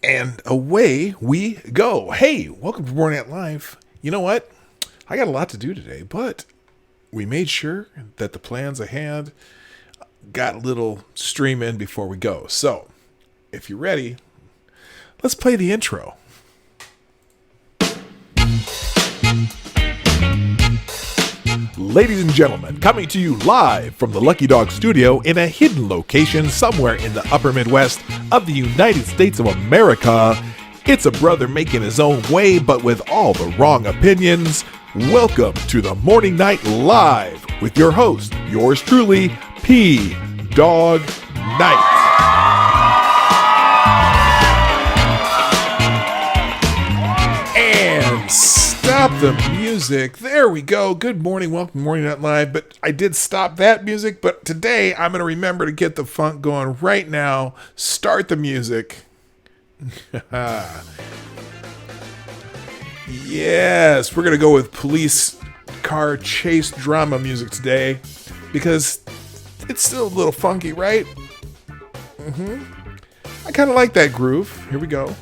And away we go. Hey, welcome to Born Out Live. You know what? I got a lot to do today, but we made sure that the plans I had got a little stream in before we go. So, if you're ready, let's play the intro. Ladies and gentlemen, coming to you live from the Lucky Dog studio in a hidden location somewhere in the upper Midwest of the United States of America, it's a brother making his own way but with all the wrong opinions. Welcome to the Morning Night Live with your host, yours truly, Dawg Knight. And stop the music. There we go. Good morning. Welcome to Morning Night Live. But I did stop that music. But today I'm going to remember to get the funk going right now. Start the music. Yes, we're going to go with police car chase drama music today because it's still a little funky, right? I kind of like that groove. Here we go.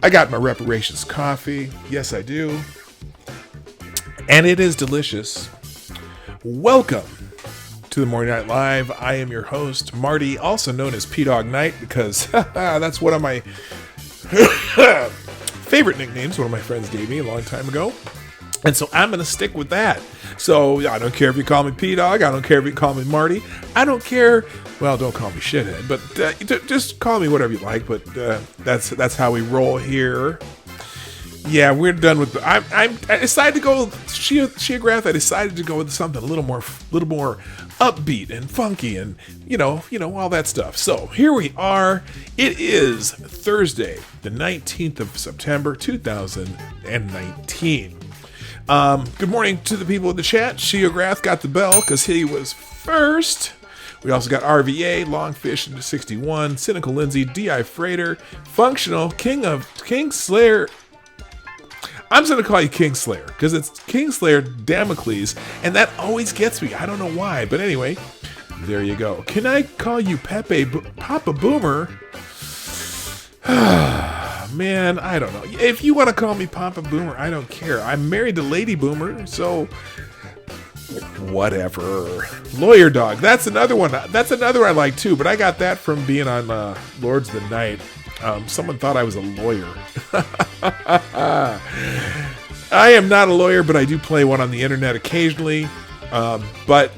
I got my reparations coffee. Yes, I do. And it is delicious. Welcome to the Morning Night Live. I am your host, Marty, also known as Dawg Knight, because that's one of my favorite nicknames one of my friends gave me a long time ago. And so I'm going to stick with that. So I don't care if you call me P-Dog. I don't care if you call me Marty. I don't care. Well, don't call me shithead, but just call me whatever you like. But that's how we roll here. Yeah, we're done with. I decided to go Geograph. I decided to go with something a little more upbeat and funky, and you know all that stuff. So here we are. It is Thursday, the 19th of September, 2019. Good morning to the people in the chat. Geograph got the bell because he was first. We also got RVA, Longfish into 61, Cynical Lindsay, DI Freighter, Functional, King Slayer. I'm just going to call you King Slayer because it's King Slayer Damocles, and that always gets me. I don't know why, but anyway, there you go. Can I call you Papa Boomer? Man, I don't know. If you want to call me Papa Boomer, I don't care. I'm married to Lady Boomer, so whatever. Lawyer Dog. That's another one. That's another I like too, but I got that from being on Lords of the Night. Someone thought I was a lawyer. I am not a lawyer, but I do play one on the internet occasionally. But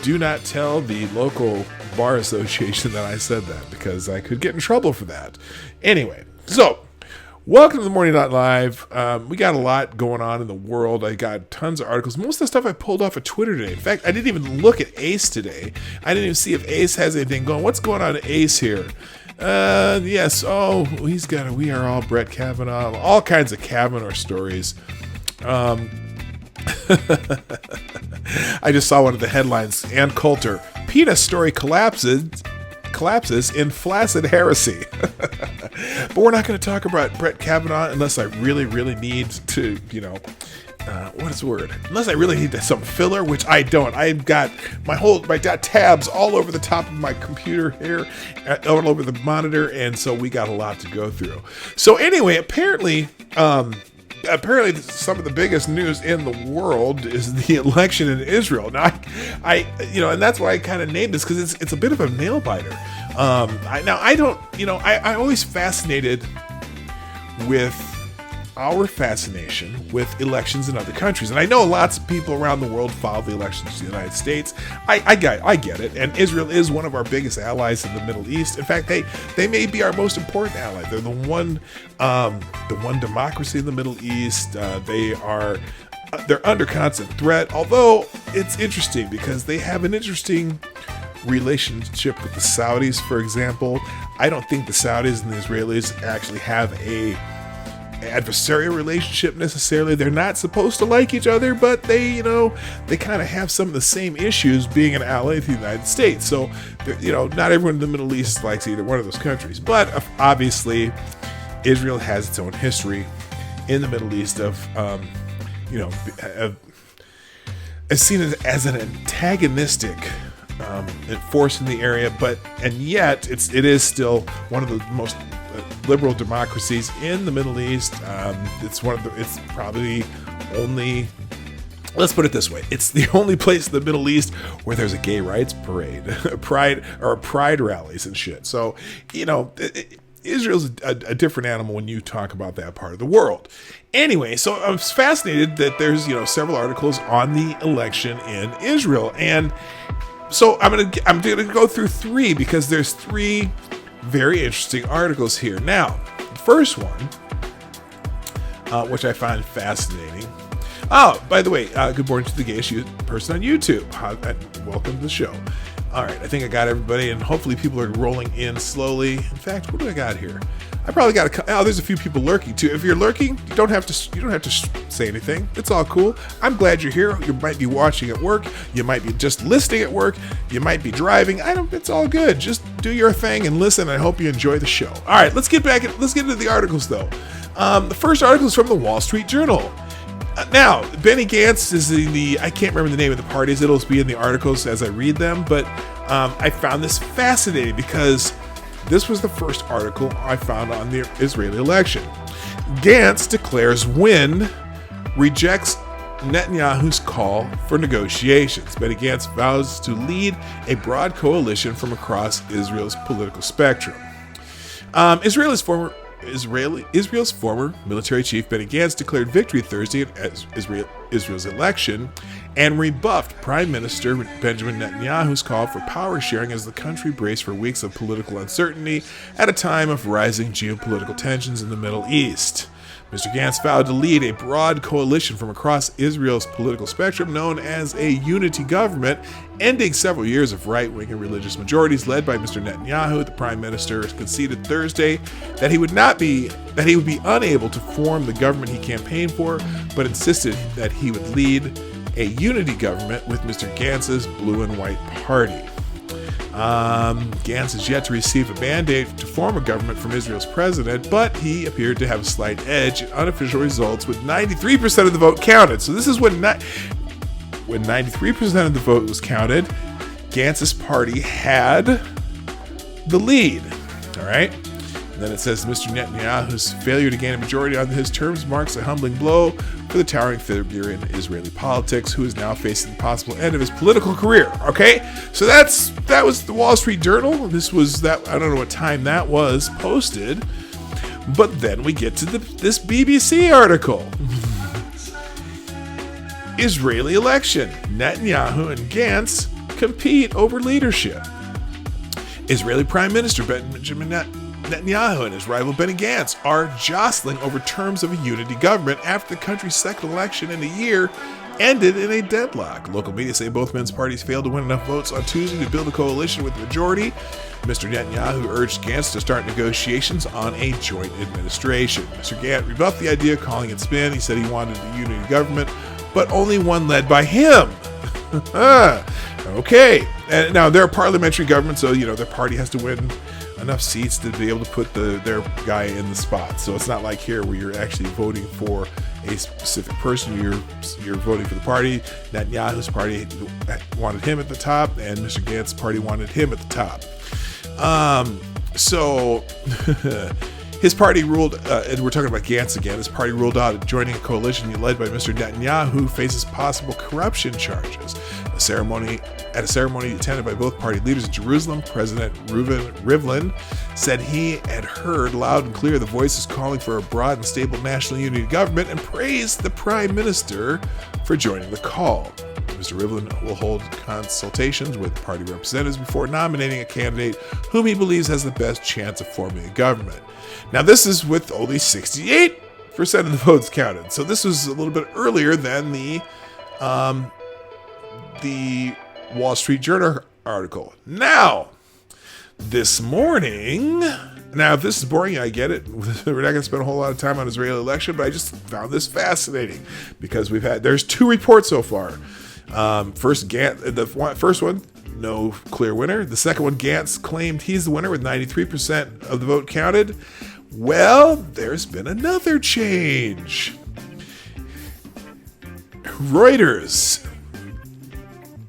do not tell the local bar association that I said that because I could get in trouble for that. Anyway, so welcome to the Morning Night Live. We got a lot going on in the world. I got tons of articles. Most of the stuff I pulled off of Twitter today. In fact, I didn't even look at Ace today. I didn't even see if Ace has anything going. What's going on at Ace here? Yes. Oh, we are all Brett Kavanaugh. All kinds of Kavanaugh stories. I just saw one of the headlines. Ann Coulter, PETA story collapses in flaccid heresy. But we're not going to talk about Brett Kavanaugh unless I really, really need to, what is the word? Unless I really need some filler, which I don't. I've got I got tabs all over the top of my computer here, all over the monitor, and so we got a lot to go through. So anyway, apparently some of the biggest news in the world is the election in Israel. Now, and that's why I kind of named this because it's a bit of a nail biter. I always fascinated with our fascination with elections in other countries. And I know lots of people around the world follow the elections in the United States. I get it. And Israel is one of our biggest allies in the Middle East. In fact, they may be our most important ally. They're the one democracy in the Middle East. They're under constant threat. Although it's interesting because they have an interesting relationship with the Saudis, for example. I don't think the Saudis and the Israelis actually have a adversarial relationship necessarily. They're not supposed to like each other, but they kind of have some of the same issues being an ally of the United States. So, not everyone in the Middle East likes either one of those countries. But obviously, Israel has its own history in the Middle East of, is seen as an antagonistic force in the area, and yet it is still one of the most liberal democracies in the Middle East. It's probably only, let's put it this way, it's the only place in the Middle East where there's a gay rights parade, pride rallies and shit. So, Israel's a different animal when you talk about that part of the world. Anyway, so I was fascinated that there's, several articles on the election in Israel. And so I'm gonna go through three, because there's three very interesting articles here. Now, the first one, which I find fascinating. Oh, by the way, good morning to the gayest person on YouTube. Welcome to the show. All right, I think I got everybody, and hopefully people are rolling in slowly. In fact, what do I got here? I probably got there's a few people lurking too. If you're lurking, you don't have to say anything. It's all cool. I'm glad you're here. You might be watching at work. You might be just listening at work. You might be driving. It's all good. Just do your thing and listen. I hope you enjoy the show. All right, let's get into the articles though. The first article is from the Wall Street Journal. Now, Benny Gantz is I can't remember the name of the parties. It'll be in the articles as I read them, but I found this fascinating because this was the first article I found on the Israeli election. Gantz declares win, rejects Netanyahu's call for negotiations. Benny Gantz vows to lead a broad coalition from across Israel's political spectrum. Israel's former military chief Benny Gantz declared victory Thursday at Israel's election and rebuffed Prime Minister Benjamin Netanyahu's call for power sharing as the country braced for weeks of political uncertainty at a time of rising geopolitical tensions in the Middle East. Mr. Gantz vowed to lead a broad coalition from across Israel's political spectrum known as a unity government, ending several years of right-wing and religious majorities led by Mr. Netanyahu. The prime minister conceded Thursday that he would be unable to form the government he campaigned for, but insisted that he would lead a unity government with Mr. Gantz's blue and white party. Gantz has yet to receive a mandate to form a government from Israel's president, but he appeared to have a slight edge in unofficial results with 93% of the vote counted. So this is when 93% of the vote was counted, Gantz's party had the lead. All right. And then it says Mr. Netanyahu's failure to gain a majority on his terms marks a humbling blow for the towering figure in Israeli politics, who is now facing the possible end of his political career. Okay, so that was the Wall Street Journal. This was that. I don't know what time that was posted, but then we get to this BBC article. Israeli election: Netanyahu and Gantz compete over leadership. Israeli Prime Minister Benjamin Netanyahu and his rival Benny Gantz are jostling over terms of a unity government after the country's second election in a year ended in a deadlock. Local media say both men's parties failed to win enough votes on Tuesday to build a coalition with the majority. Mr. Netanyahu urged Gantz to start negotiations on a joint administration. Mr. Gantz rebuffed the idea, calling it spin. He said he wanted a unity government, but only one led by him. Okay. And now they're a parliamentary government, so their party has to win enough seats to be able to put their guy in the spot. So it's not like here where you're actually voting for a specific person. You're voting for the party. Netanyahu's party wanted him at the top, and Mr. Gantz's party wanted him at the top. So his party ruled, and we're talking about Gantz again, his party ruled out joining a coalition led by Mr. Netanyahu, who faces possible corruption charges. At a ceremony attended by both party leaders in Jerusalem, President Reuven Rivlin said he had heard loud and clear the voices calling for a broad and stable national unity government and praised the prime minister for joining the call. Mr. Rivlin will hold consultations with party representatives before nominating a candidate whom he believes has the best chance of forming a government. Now, this is with only 68% of the votes counted. So this was a little bit earlier than the Wall Street Journal article. Now, this morning, if this is boring, I get it. We're not going to spend a whole lot of time on Israeli election, but I just found this fascinating because there's two reports so far. The first one, no clear winner. The second one, Gantz claimed he's the winner with 93% of the vote counted. Well, there's been another change. Reuters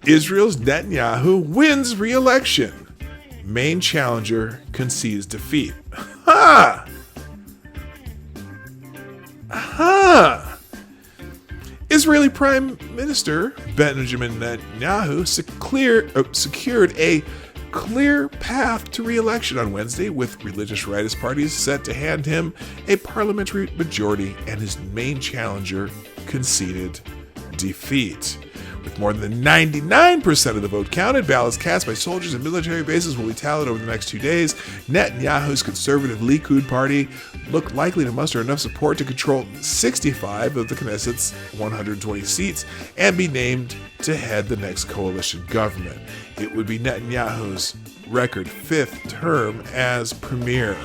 Israel's Netanyahu wins re-election. Main challenger concedes defeat. Ha! Ha! Israeli Prime Minister Benjamin Netanyahu secured a clear path to re-election on Wednesday, with religious rightist parties set to hand him a parliamentary majority, and his main challenger conceded defeat. With more than 99% of the vote counted, ballots cast by soldiers and military bases will be tallied over the next 2 days. Netanyahu's conservative Likud party look likely to muster enough support to control 65 of the Knesset's 120 seats and be named to head the next coalition government. It would be Netanyahu's record 5th term as premier.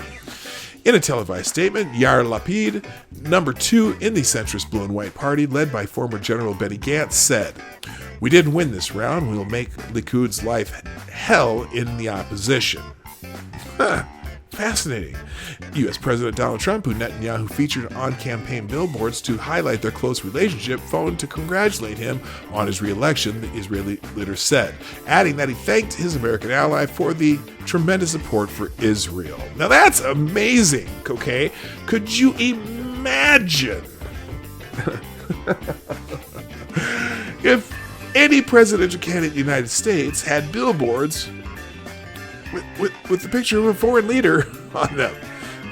In a televised statement, Yair Lapid, number 2 in the centrist blue and white party, led by former General Benny Gantz, said, "We didn't win this round. We will make Likud's life hell in the opposition." Fascinating. U.S. President Donald Trump, who Netanyahu featured on campaign billboards to highlight their close relationship, phoned to congratulate him on his re-election, the Israeli leader said, adding that he thanked his American ally for the tremendous support for Israel. Now that's amazing, okay? Could you imagine if any presidential candidate in the United States had billboards with the picture of a foreign leader on them?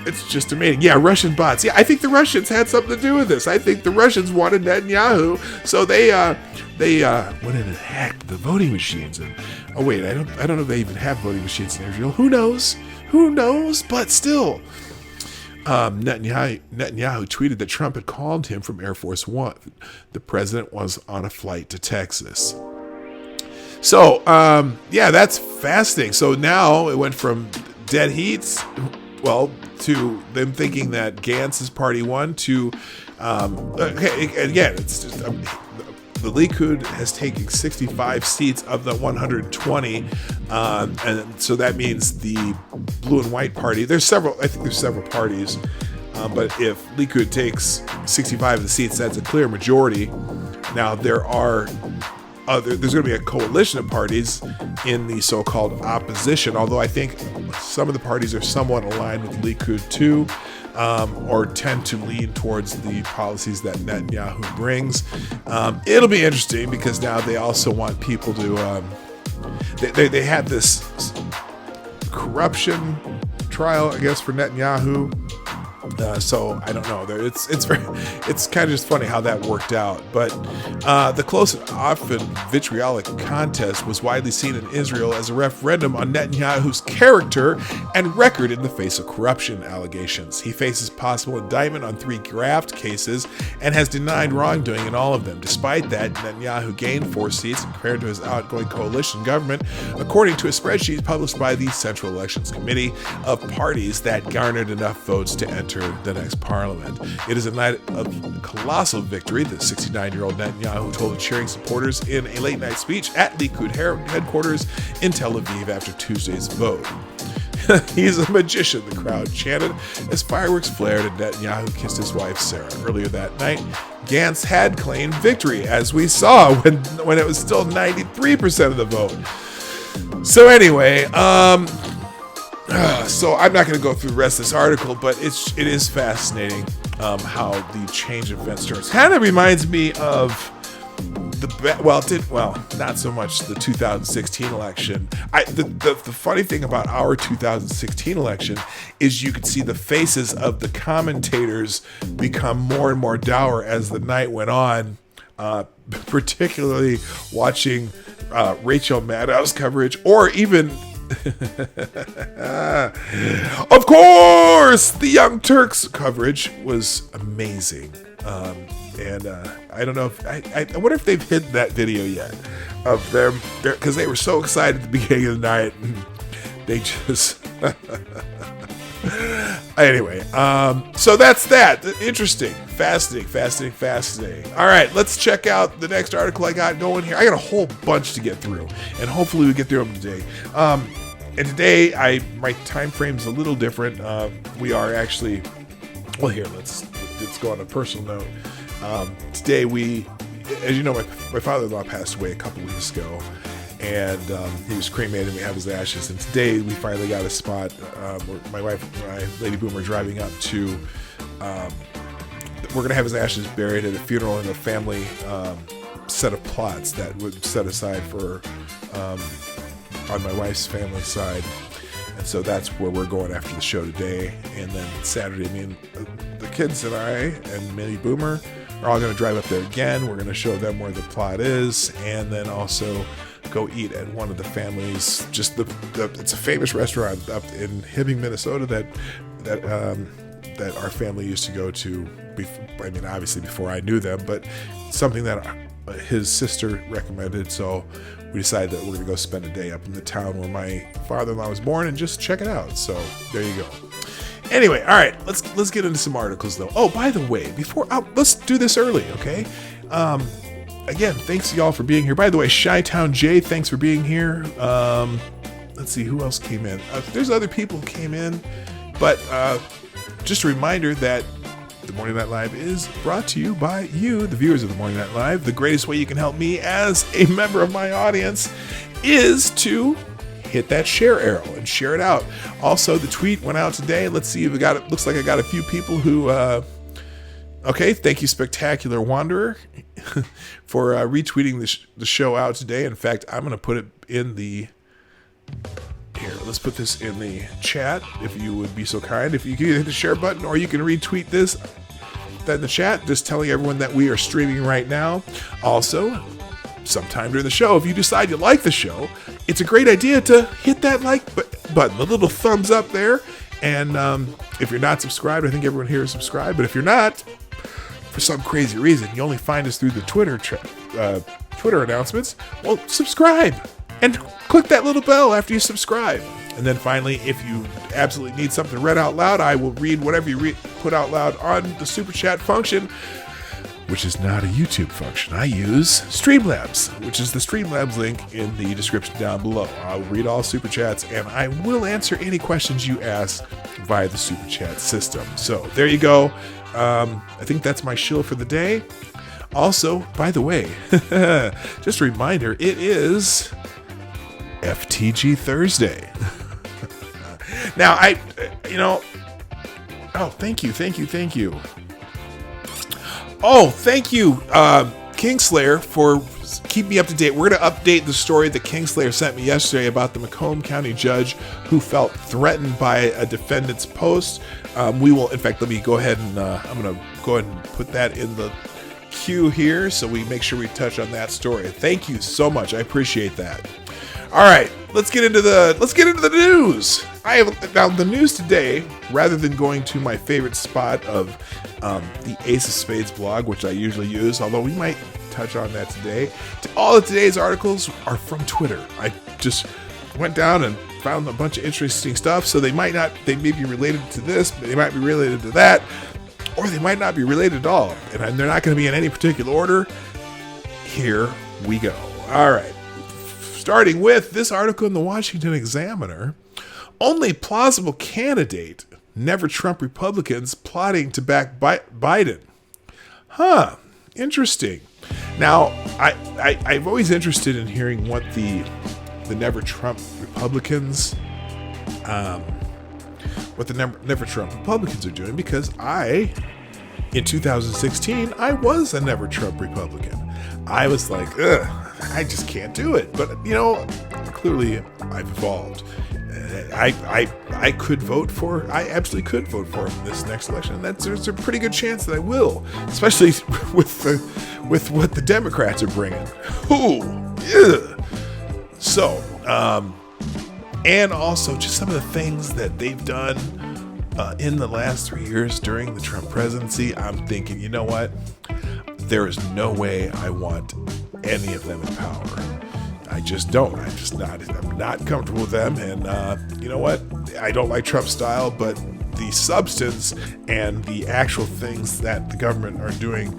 It's just amazing. Yeah, Russian bots. Yeah, I think the Russians had something to do with this. I think the Russians wanted Netanyahu, so they went in and hacked the voting machines. And oh wait, I don't know if they even have voting machines in Israel. Who knows? Who knows? But still, Netanyahu tweeted that Trump had called him from Air Force One. The president was on a flight to Texas. So, yeah, that's fascinating. So now it went from dead heats, well, to them thinking that Gantz's party won to, again, it's just, the Likud has taken 65 seats of the 120, and so that means the blue and white party, I think there's several parties, but if Likud takes 65 of the seats, that's a clear majority. Now there's going to be a coalition of parties in the so-called opposition, although I think some of the parties are somewhat aligned with Likud too, or tend to lean towards the policies that Netanyahu brings. It'll be interesting because now they also want people to, they had this corruption trial, I guess, for Netanyahu. So I don't know. It's kind of just funny how that worked out. But the close and often vitriolic contest was widely seen in Israel as a referendum on Netanyahu's character and record in the face of corruption allegations. He faces possible indictment on 3 graft cases and has denied wrongdoing in all of them. Despite that, Netanyahu gained 4 seats compared to his outgoing coalition government, according to a spreadsheet published by the Central Elections Committee of parties that garnered enough votes to enter the next parliament. It is a night of colossal victory, the 69-year-old Netanyahu told cheering supporters in a late-night speech at Likud headquarters in Tel Aviv after Tuesday's vote. He's a magician, the crowd chanted as fireworks flared and Netanyahu kissed his wife Sarah. Earlier that night, Gantz had claimed victory, as we saw when it was still 93% of the vote. So anyway, so I'm not going to go through the rest of this article, but it is fascinating how the change of events starts. Kind of reminds me of not so much the 2016 election. The funny thing about our 2016 election is you could see the faces of the commentators become more and more dour as the night went on, particularly watching Rachel Maddow's coverage, or even of course, the Young Turks coverage was amazing. And I don't know if I wonder if they've hit that video yet of them, because they were so excited at the beginning of the night, and they just anyway. So that's that. Interesting, fascinating. All right, let's check out the next article I got going here. I got a whole bunch to get through, and hopefully we get through them today. And today, my time frame's a little different. We are actually, well, here, let's go on a personal note. Today we as you know, my father-in-law passed away a couple weeks ago, and he was cremated, and we have his ashes. And today we finally got a spot where my wife and I, Lady Boomer, driving up to. We're going to have his ashes buried at a funeral in a family set of plots that would set aside for on my wife's family side. And so that's where we're going after the show today. And then Saturday, me and the kids and I and Lady Boomer are all going to drive up there again. We're going to show them where the plot is, and then also go eat at one of the families. Just it's a famous restaurant up in Hibbing, Minnesota that our family used to go to. I mean, obviously before I knew them, but something that his sister recommended. So we decided that we're going to go spend a day up in the town where my father-in-law was born and just check it out. So there you go. Anyway, all right, let's get into some articles though. Oh, by the way, let's do this early, okay? Again, thanks to y'all for being here. By the way, Chi-Town Jay, thanks for being here. Let's see who else came in. There's other people who came in, but just a reminder that The Morning Night Live is brought to you by you, the viewers of The Morning Night Live. The greatest way you can help me as a member of my audience is to hit that share arrow and share it out. Also, the tweet went out today. Let's see if we got it. Looks like I got a few people who, okay, thank you, Spectacular Wanderer, for retweeting the show out today. In fact, I'm going to put it in the... Here, let's put this in the chat, if you would be so kind. If you can hit the share button, or you can retweet this in the chat, just telling everyone that we are streaming right now. Also, sometime during the show, if you decide you like the show, it's a great idea to hit that like button, the little thumbs up there. And if you're not subscribed, I think everyone here is subscribed. But if you're not, for some crazy reason, you only find us through the Twitter announcements, well, subscribe. And click that little bell after you subscribe. And then finally, if you absolutely need something read out loud, I will read whatever you put out loud on the Super Chat function, which is not a YouTube function. I use Streamlabs, which is the Streamlabs link in the description down below. I'll read all Super Chats, and I will answer any questions you ask via the Super Chat system. So there you go. I think that's my shill for the day. Also, by the way, just a reminder, it is FTG Thursday. Now, oh, thank you. Oh, thank you, Kingslayer, for keeping me up to date. We're going to update the story that Kingslayer sent me yesterday about the Macomb County judge who felt threatened by a defendant's post. We will, in fact, let me go ahead and I'm going to go ahead and put that in the queue here so we make sure we touch on that story. Thank you so much. I appreciate that. All right, let's get into the news. Now the news today, rather than going to my favorite spot of the Ace of Spades blog, which I usually use, although we might touch on that today. All of today's articles are from Twitter. I just went down and found a bunch of interesting stuff. So they may be related to this, but they might be related to that, or they might not be related at all. And they're not going to be in any particular order. Here we go. All right. Starting with this article in the Washington Examiner, only plausible candidate, never Trump Republicans plotting to back Biden. Huh, interesting. Now, I'm always interested in hearing what the never Trump Republicans, never Trump Republicans are doing, because in 2016, I was a never Trump Republican. I was like, ugh, I just can't do it. But, clearly I've evolved. I could vote for, I absolutely could vote for him in this next election. There's a pretty good chance that I will, especially with what the Democrats are bringing. Ooh, yeah. So, and also just some of the things that they've done in the last 3 years during the Trump presidency. I'm thinking, you know what? There is no way I want any of them in power. I just don't. I'm not comfortable with them. And you know what? I don't like Trump's style, but the substance and the actual things that the government are doing,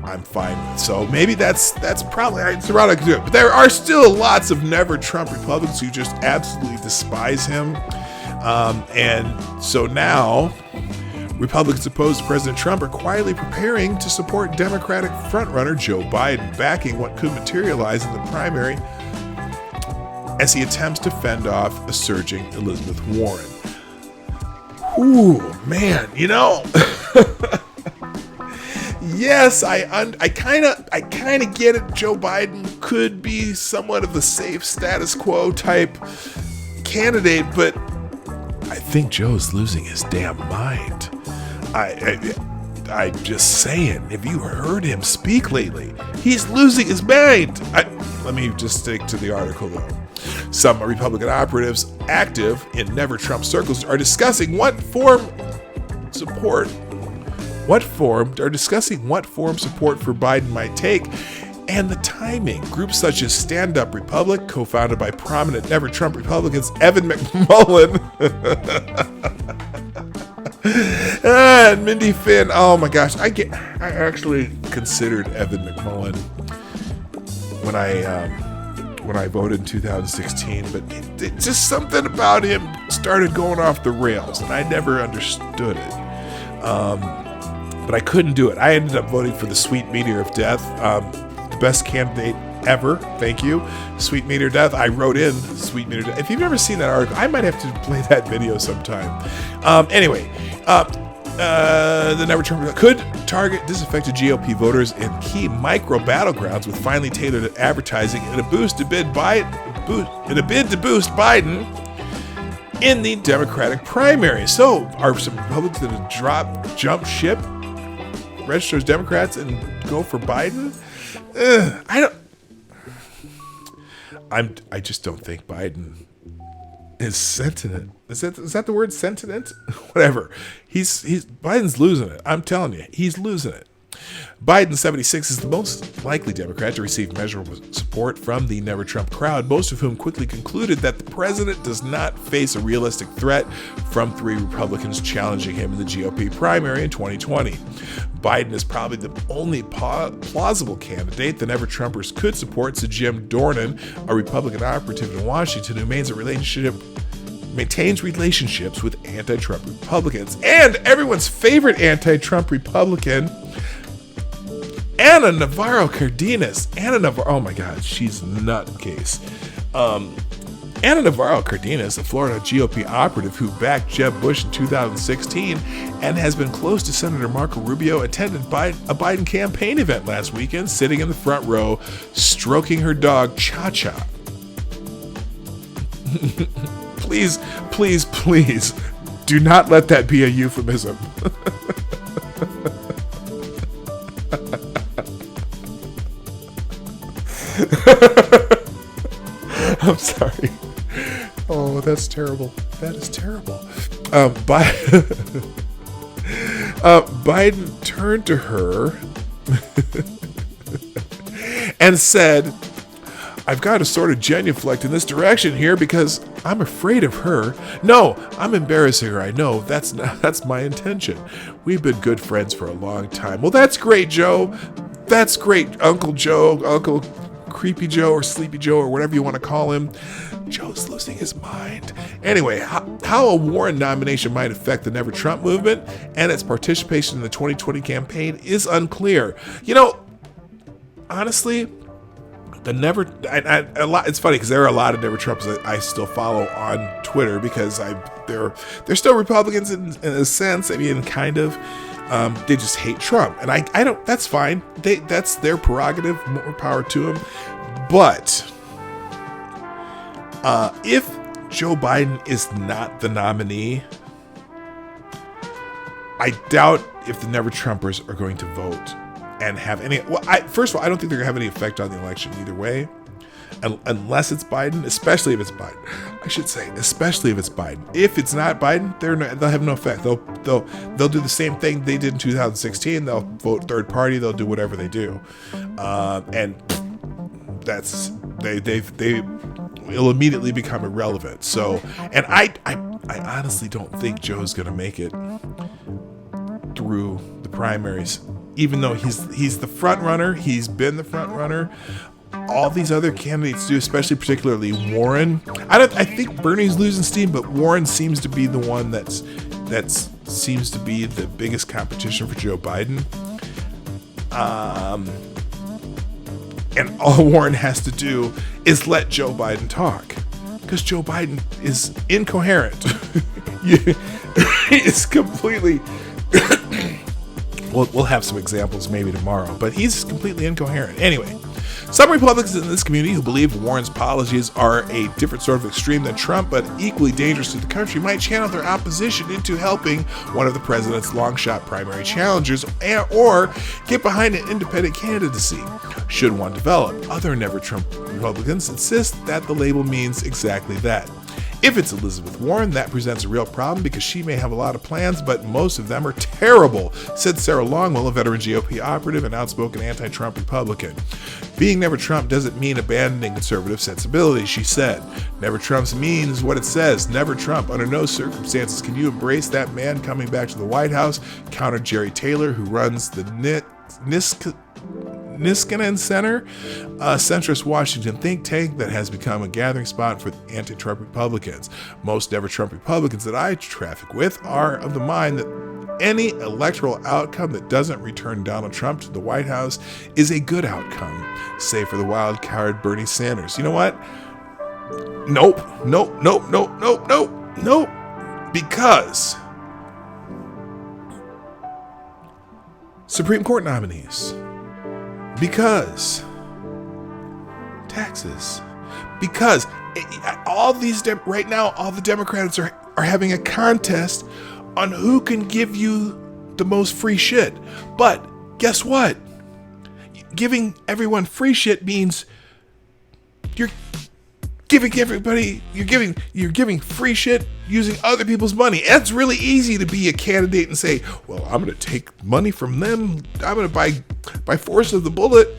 I'm fine with. So maybe that's probably it's the route I could do it. But there are still lots of never Trump Republicans who just absolutely despise him. And so now Republicans opposed to President Trump are quietly preparing to support Democratic frontrunner Joe Biden, backing what could materialize in the primary as he attempts to fend off a surging Elizabeth Warren. Ooh, man, you know, yes, I kind of get it. Joe Biden could be somewhat of the safe status quo type candidate, but I think Joe's losing his damn mind. I'm just saying, have you heard him speak lately? He's losing his mind. Let me just stick to the article, though. Some Republican operatives active in Never Trump circles are discussing what form support for Biden might take and the timing. Groups such as Stand Up Republic, co-founded by prominent Never Trump Republicans Evan McMullen and Mindy Finn. Oh my gosh, I actually considered Evan McMullen when I voted in 2016, but it just something about him started going off the rails, and I never understood it. But I couldn't do it. I ended up voting for the Sweet Meteor of Death, the best candidate ever. Thank you, Sweet Meteor of Death. I wrote in Sweet Meteor of Death. If you've never seen that article, I might have to play that video sometime. The Never Trump could target disaffected GOP voters in key micro battlegrounds with finely tailored advertising in a bid to boost Biden in the Democratic primary. So, are some Republicans going to jump ship, register as Democrats, and go for Biden? I just don't think Biden is sentient. Is that the word, sentient? Whatever. Biden's losing it. I'm telling you, he's losing it. Biden, 76, is the most likely Democrat to receive measurable support from the Never Trump crowd, most of whom quickly concluded that the president does not face a realistic threat from 3 Republicans challenging him in the GOP primary in 2020. Biden is probably the only plausible candidate the Never Trumpers could support, said Jim Dornan, a Republican operative in Washington who maintains relationships with anti-Trump Republicans. And everyone's favorite anti-Trump Republican, Ana Navarro Cardenas. Oh my God, she's nutcase. Ana Navarro Cardenas, a Florida GOP operative who backed Jeb Bush in 2016 and has been close to Senator Marco Rubio, attended a Biden campaign event last weekend, sitting in the front row, stroking her dog Cha-Cha. Please, please, please, do not let that be a euphemism. I'm sorry. Oh, that's terrible. That is terrible. Biden turned to her and said, I've got to sort of genuflect in this direction here because I'm afraid of her. No, I'm embarrassing her. I know that's my intention. We've been good friends for a long time. Well, that's great, Joe. That's great, Uncle Joe, Uncle Creepy Joe or Sleepy Joe or whatever you want to call him. Joe's losing his mind. Anyway, how a Warren nomination might affect the Never Trump movement and its participation in the 2020 campaign is unclear. You know, honestly, it's funny because there are a lot of Never Trumps that I still follow on Twitter because they're still Republicans in a sense. I mean, kind of. They just hate Trump, and I don't. That's fine. That's their prerogative. More power to them. But if Joe Biden is not the nominee, I doubt if the Never Trumpers are going to vote and have any. Well, first of all, I don't think they're going to have any effect on the election either way, unless it's Biden. Especially if it's Biden, I should say. Especially if it's Biden. If it's not Biden, they'll have no effect. They'll do the same thing they did in 2016. They'll vote third party. They'll do whatever they do, and that's it'll immediately become irrelevant. So, and I honestly don't think Joe's going to make it through the primaries. Even though he's the front runner, he's been the front runner. All these other candidates do, especially particularly Warren. I think Bernie's losing steam, but Warren seems to be the one that's seems to be the biggest competition for Joe Biden. And all Warren has to do is let Joe Biden talk, because Joe Biden is incoherent. It's completely... we'll have some examples maybe tomorrow, but he's completely incoherent. Anyway, some Republicans in this community who believe Warren's policies are a different sort of extreme than Trump, but equally dangerous to the country, might channel their opposition into helping one of the president's long-shot primary challengers, or get behind an independent candidacy, should one develop. Other never-Trump Republicans insist that the label means exactly that. If it's Elizabeth Warren, that presents a real problem because she may have a lot of plans, but most of them are terrible, said Sarah Longwell, a veteran GOP operative and outspoken anti-Trump Republican. Being never Trump doesn't mean abandoning conservative sensibilities, she said. Never Trump's means what it says. Never Trump. Under no circumstances can you embrace that man coming back to the White House, countered Jerry Taylor, who runs the Niskanen Center, a centrist Washington think tank that has become a gathering spot for anti-Trump Republicans. Most never-Trump Republicans that I traffic with are of the mind that any electoral outcome that doesn't return Donald Trump to the White House is a good outcome, save for the wild card Bernie Sanders. You know what? Nope. Because Supreme Court nominees. Because taxes. Because all these right now, all the Democrats are having a contest on who can give you the most free shit. But guess what? Giving everyone free shit means you're giving free shit using other people's money. It's really easy to be a candidate and say, well, I'm going to take money from them. I'm going to by force of the bullet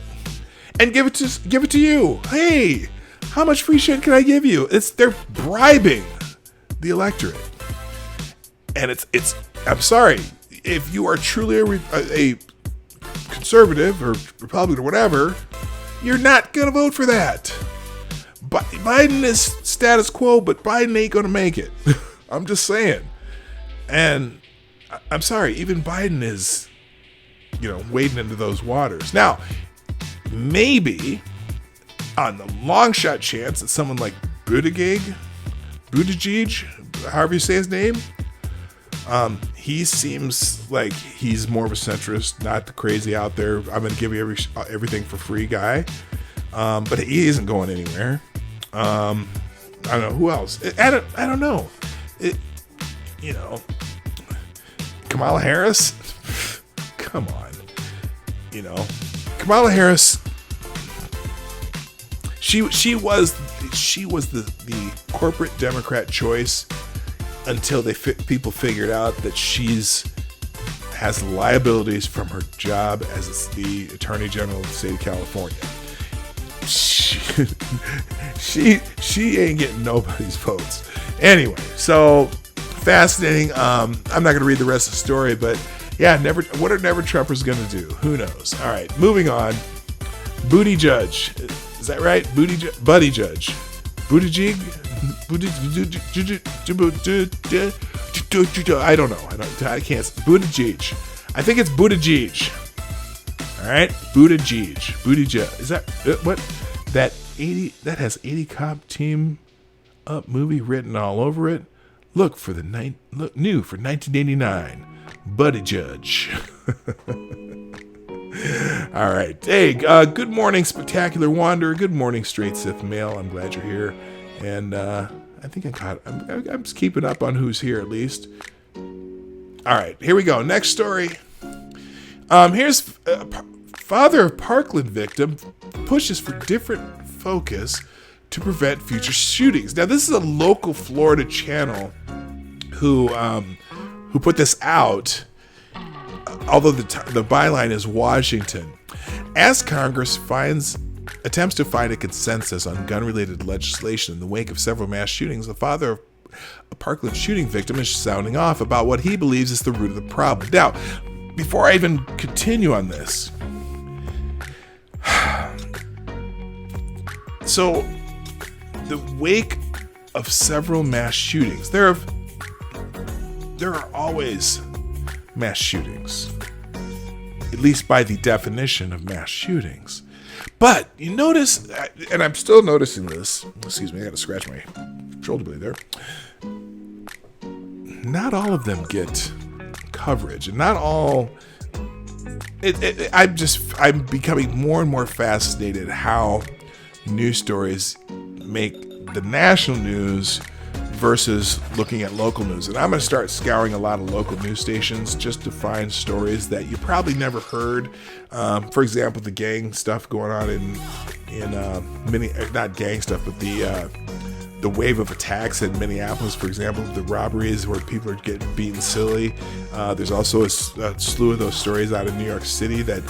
and give it to you. Hey, how much free shit can I give you? They're bribing the electorate. And it's I'm sorry, if you are truly a conservative or Republican or whatever, you're not going to vote for that. Biden is status quo, but Biden ain't going to make it. I'm just saying. And I'm sorry, even Biden is, wading into those waters. Now, maybe on the long shot chance that someone like Buttigieg, however you say his name, he seems like he's more of a centrist, not the crazy out there, I'm going to give you everything for free guy. But he isn't going anywhere. I don't know who else. I don't know. Kamala Harris. Come on. Kamala Harris. She was the corporate Democrat choice until people figured out that has liabilities from her job as the Attorney General of the state of California. She ain't getting nobody's votes. Anyway, so fascinating. I'm not going to read the rest of the story, but yeah, what are never Trumpers going to do? Who knows? All right, moving on. Booty Judge. Is that right? Buddy Judge. Buttigieg? I don't know. I can't. Buttigieg. I think it's Buttigieg. All right, Buttigieg. Is that what? That has 80 cop team up movie written all over it. Look for new for 1989. Buttigieg. All right. Hey, good morning, Spectacular Wanderer. Good morning, Straight Sith Male. I'm glad you're here, and I think I'm just keeping up on who's here at least. All right, here we go. Next story. Here's father of Parkland victim pushes for different focus to prevent future shootings. Now, this is a local Florida channel who put this out, although the byline is Washington. As Congress attempts to find a consensus on gun-related legislation in the wake of several mass shootings, the father of a Parkland shooting victim is sounding off about what he believes is the root of the problem. Now, before I even continue on this, so the wake of several mass shootings, there there are always mass shootings, at least by the definition of mass shootings. But you notice, and I'm still noticing this, excuse me, I gotta scratch my shoulder blade there. Not all of them get coverage, and not all. I'm becoming more and more fascinated how news stories make the national news versus looking at local news. And I'm going to start scouring a lot of local news stations just to find stories that you probably never heard. For example, the gang stuff going on not gang stuff, but the wave of attacks in Minneapolis, for example, the robberies where people are getting beaten silly. There's also a slew of those stories out of New York City that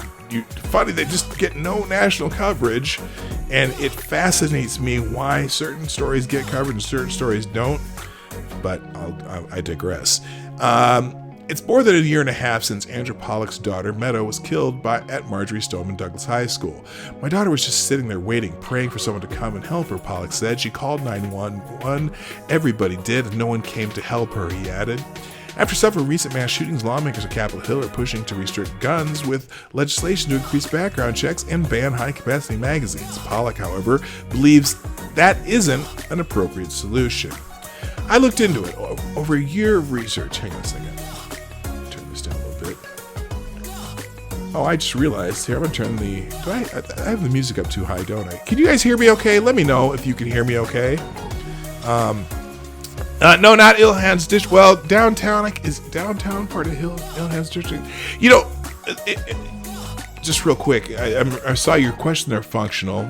they just get no national coverage, and it fascinates me why certain stories get covered and certain stories don't. But I digress. It's more than a year and a half since Andrew Pollock's daughter, Meadow, was killed at Marjorie Stoneman Douglas High School. My daughter was just sitting there waiting, praying for someone to come and help her, Pollock said. She called 911. Everybody did, and no one came to help her, he added. After several recent mass shootings, lawmakers at Capitol Hill are pushing to restrict guns with legislation to increase background checks and ban high-capacity magazines. Pollock, however, believes that isn't an appropriate solution. I looked into it over a year of research. Hang on a second. Turn this down a little bit. Oh, I just realized. Here, I'm going to turn I have the music up too high, don't I? Can you guys hear me okay? Let me know if you can hear me okay. No, not Ilhan's District. Well, downtown is downtown part of Ilhan's District. You know, just real quick, I saw your question there, functional.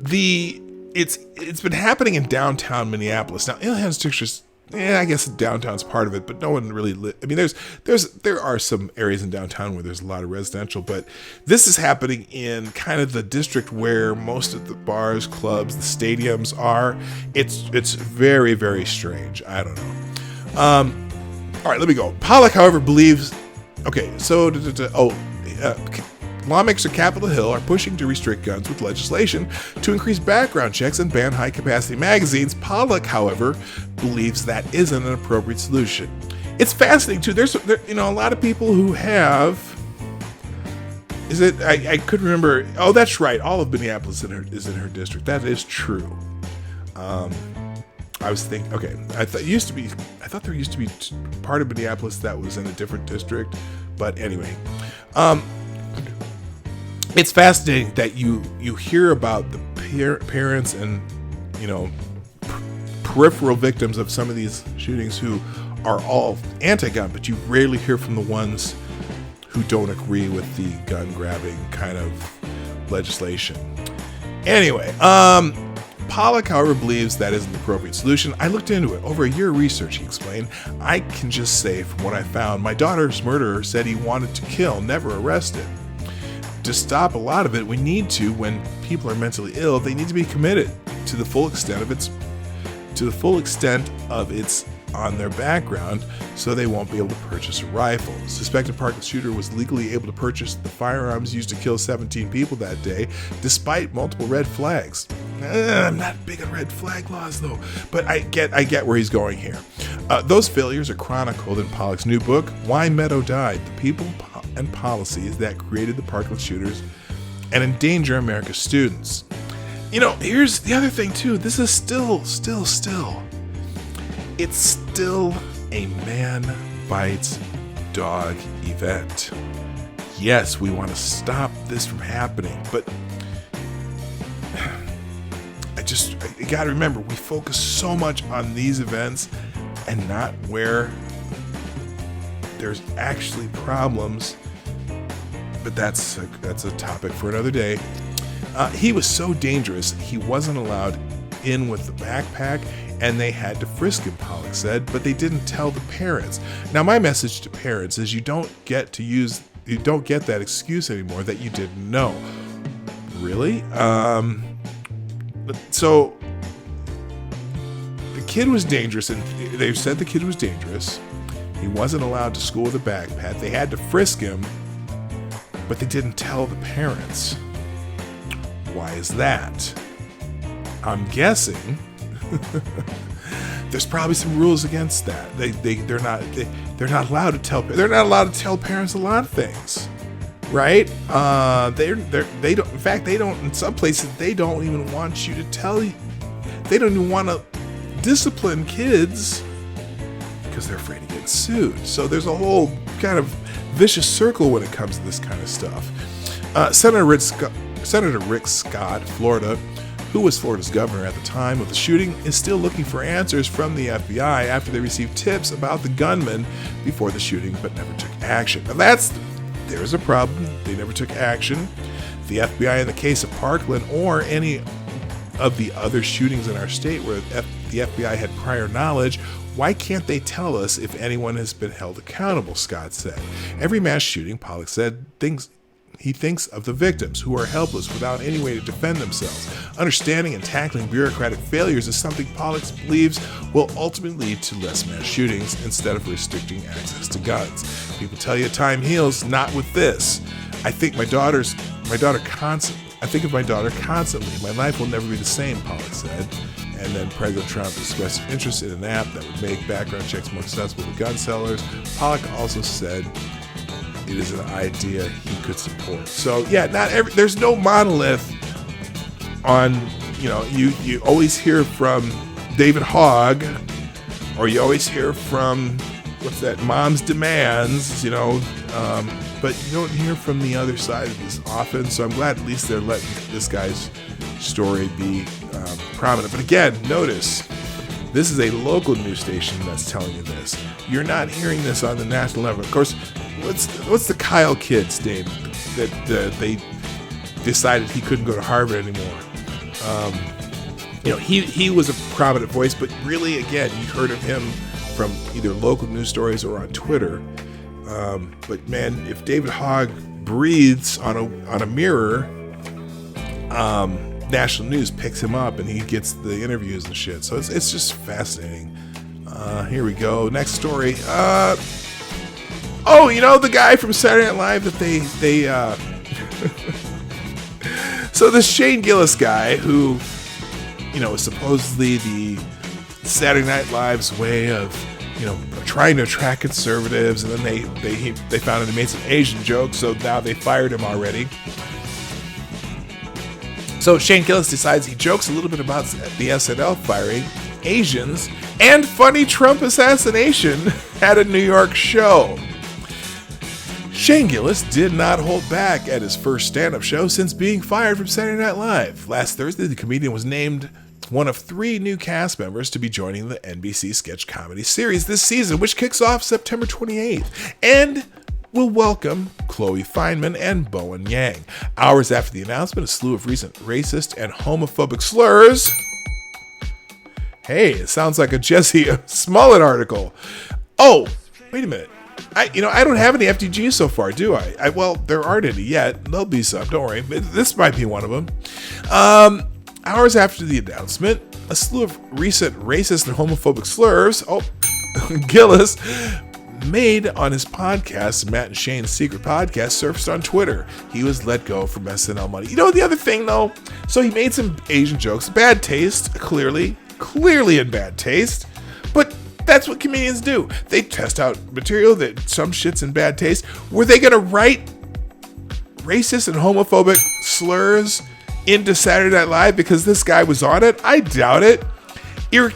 It's been happening in downtown Minneapolis. Now, Ilhan's District, I guess downtown's part of it, but no one really. I mean, there are some areas in downtown where there's a lot of residential, but this is happening in kind of the district where most of the bars, clubs, the stadiums are. It's very, very strange. I don't know. All right, let me go. Pollock, however, believes. Okay, so lawmakers at Capitol Hill are pushing to restrict guns with legislation to increase background checks and ban high-capacity magazines. Pollock, however, believes that isn't an appropriate solution. It's fascinating too. There's a lot of people who have. I couldn't remember. Oh, that's right. All of Minneapolis is in her district. That is true. I was thinking. Okay, I thought there used to be part of Minneapolis that was in a different district. But anyway. It's fascinating that you hear about the parents and, peripheral victims of some of these shootings who are all anti-gun, but you rarely hear from the ones who don't agree with the gun-grabbing kind of legislation. Anyway, Pollock, however, believes that isn't the appropriate solution. I looked into it. Over a year of research, he explained. I can just say from what I found, my daughter's murderer said he wanted to kill, never arrested. To stop a lot of it, we need to, when people are mentally ill, they need to be committed to the full extent of its on their background, so they won't be able to purchase a rifle. Suspected Parkland shooter was legally able to purchase the firearms used to kill 17 people that day, despite multiple red flags. I'm not big on red flag laws, though, but I get where he's going here. Those failures are chronicled in Pollock's new book, Why Meadow Died: The People and Policies That Created the Parkland Shooters and Endanger America's Students. Here's the other thing, too. This is still. It's still a man bites dog event. Yes, we want to stop this from happening, but you got to remember, we focus so much on these events and not where there's actually problems. But that's a topic for another day. He was so dangerous, he wasn't allowed in with the backpack, and they had to frisk him, Pollock said, but they didn't tell the parents. Now, my message to parents is you don't get that excuse anymore that you didn't know. Really? So the kid was dangerous, and they said the kid was dangerous. He wasn't allowed to school with a backpack. They had to frisk him, but they didn't tell the parents. Why is that? I'm guessing there's probably some rules against that. They're not allowed to tell. They're not allowed to tell parents a lot of things, right? They don't. In fact, they don't. In some places, they don't even want you to tell you. They don't even want to discipline kids because they're afraid of getting sued. So there's a whole kind of vicious circle when it comes to this kind of stuff. Senator Rick Scott, Florida, who was Florida's governor at the time of the shooting, is still looking for answers from the FBI after they received tips about the gunman before the shooting, but never took action. Now there's a problem. They never took action. The FBI in the case of Parkland or any of the other shootings in our state where the FBI had prior knowledge, why can't they tell us if anyone has been held accountable, Scott said. Every mass shooting, Pollock said, he thinks of the victims who are helpless without any way to defend themselves. Understanding and tackling bureaucratic failures is something Pollock believes will ultimately lead to less mass shootings instead of restricting access to guns. People tell you time heals, not with this. I think of my daughter constantly. My life will never be the same, Pollock said. And then President Trump expressed interest in an app that would make background checks more accessible to gun sellers. Pollock also said it is an idea he could support. So yeah, there's no monolith on, you always hear from David Hogg, or you always hear from, what's that, Mom's Demands, but you don't hear from the other side of this often. So I'm glad at least they're letting this guy's story be prominent. But again, notice, this is a local news station that's telling you this. You're not hearing this on the national level. Of course, what's the Kyle kid's name that they decided he couldn't go to Harvard anymore? He was a prominent voice, but really, again, you heard of him from either local news stories or on Twitter. But man, if David Hogg breathes on a mirror, national news picks him up and he gets the interviews and shit. So it's just fascinating. Here we go. Next story. The guy from Saturday Night Live that they so this Shane Gillis guy who, is supposedly the Saturday Night Live's way of, trying to attract conservatives, and then they found out he made some Asian jokes, so now they fired him already. So Shane Gillis decides he jokes a little bit about the SNL firing Asians and funny Trump assassination at a New York show. Shane Gillis did not hold back at his first stand-up show since being fired from Saturday Night Live. Last Thursday, the comedian was named one of 3 new cast members to be joining the NBC sketch comedy series this season, which kicks off September 28th, and will welcome Chloe Fineman and Bowen Yang. Hours after the announcement, a slew of recent racist and homophobic slurs. Hey, it sounds like a Jesse Smollett article. Oh, wait a minute. I don't have any FDGs so far, do I? Well, there aren't any yet. There'll be some, don't worry. This might be one of them. Hours after the announcement, a slew of recent racist and homophobic slurs, Gillis made on his podcast, Matt and Shane's Secret Podcast, surfaced on Twitter. He was let go from SNL money. The other thing, though, so he made some Asian jokes. Bad taste, clearly in bad taste. But that's what comedians do. They test out material that some shit's in bad taste. Were they going to write racist and homophobic slurs into Saturday Night Live because this guy was on it? I doubt it. You're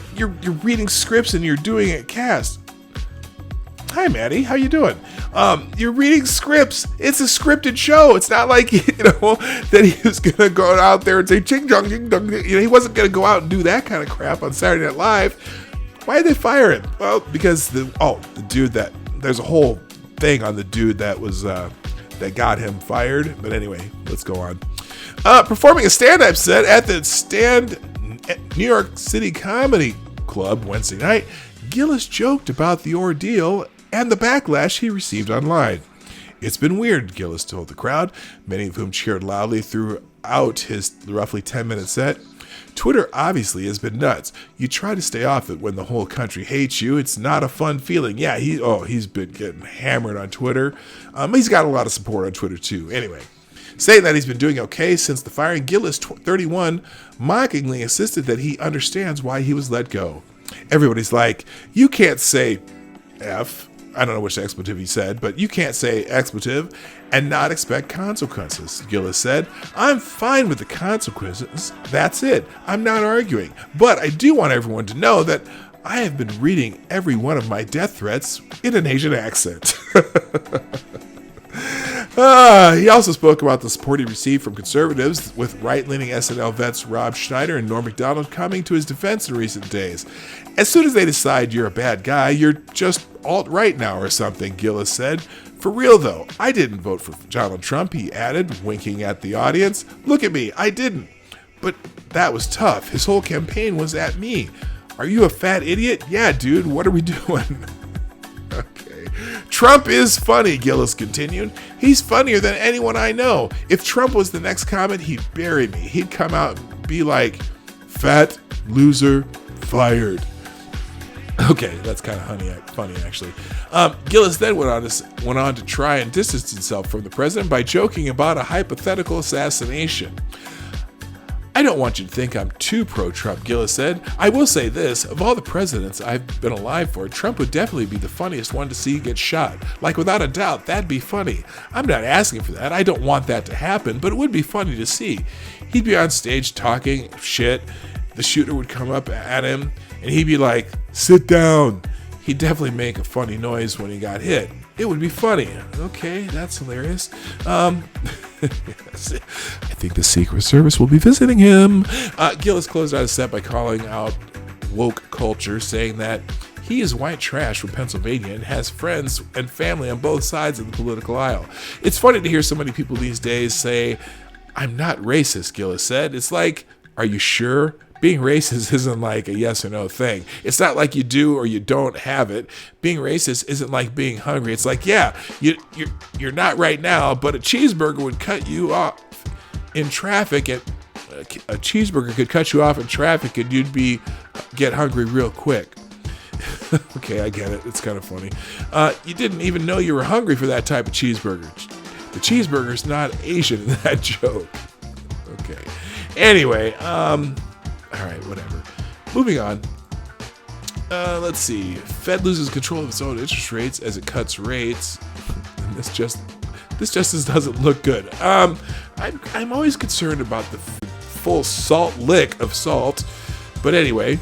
reading scripts and you're doing it cast. Hi, Maddie. How you doing? You're reading scripts. It's a scripted show. It's not like, that he was going to go out there and say, ching, chong, ching, dong. He wasn't going to go out and do that kind of crap on Saturday Night Live. Why did they fire him? Well, because the dude there's a whole thing on the dude that was, that got him fired. But anyway, let's go on. Performing a stand-up set at the New York City Comedy Club Wednesday night, Gillis joked about the ordeal and the backlash he received online. It's been weird, Gillis told the crowd, many of whom cheered loudly throughout his roughly 10-minute set. Twitter obviously has been nuts. You try to stay off it when the whole country hates you. It's not a fun feeling. Yeah, he's been getting hammered on Twitter. He's got a lot of support on Twitter too. Anyway, saying that he's been doing okay since the firing, Gillis, 31, mockingly insisted that he understands why he was let go. Everybody's like, you can't say F. I don't know which expletive he said, but you can't say expletive and not expect consequences. Gillis said, I'm fine with the consequences. That's it. I'm not arguing. But I do want everyone to know that I have been reading every one of my death threats in an Asian accent. He also spoke about the support he received from conservatives, with right-leaning SNL vets Rob Schneider and Norm Macdonald coming to his defense in recent days. As soon as they decide you're a bad guy, you're just alt-right now or something, Gillis said. For real though, I didn't vote for Donald Trump, he added, winking at the audience. Look at me, I didn't. But that was tough. His whole campaign was at me. Are you a fat idiot? Yeah, dude, what are we doing? Okay. Trump is funny, Gillis continued. He's funnier than anyone I know. If Trump was the next comet, he'd bury me. He'd come out and be like, fat, loser, fired. Okay, that's kind of funny, actually. Gillis then went on to try and distance himself from the president by joking about a hypothetical assassination. I don't want you to think I'm too pro-Trump, Gillis said. I will say this, of all the presidents I've been alive for, Trump would definitely be the funniest one to see get shot. Like, without a doubt, that'd be funny. I'm not asking for that. I don't want that to happen, but it would be funny to see. He'd be on stage talking shit. The shooter would come up at him, and he'd be like, sit down. He'd definitely make a funny noise when he got hit. It would be funny. Okay, that's hilarious. I think the Secret Service will be visiting him. Gillis closed out his set by calling out woke culture, saying that he is white trash from Pennsylvania and has friends and family on both sides of the political aisle. It's funny to hear so many people these days say, I'm not racist, Gillis said. It's like, are you sure? Being racist isn't like a yes or no thing. It's not like you do or you don't have it. Being racist isn't like being hungry. It's like, yeah, you're not right now, but a cheeseburger would cut you off in traffic. A cheeseburger could cut you off in traffic and you'd get hungry real quick. Okay, I get it. It's kind of funny. You didn't even know you were hungry for that type of cheeseburger. The cheeseburger's not Asian in that joke. Okay. Anyway, all right, whatever. Moving on. Let's see. Fed loses control of its own interest rates as it cuts rates. And this just doesn't look good. I'm always concerned about the full salt lick of salt. But anyway,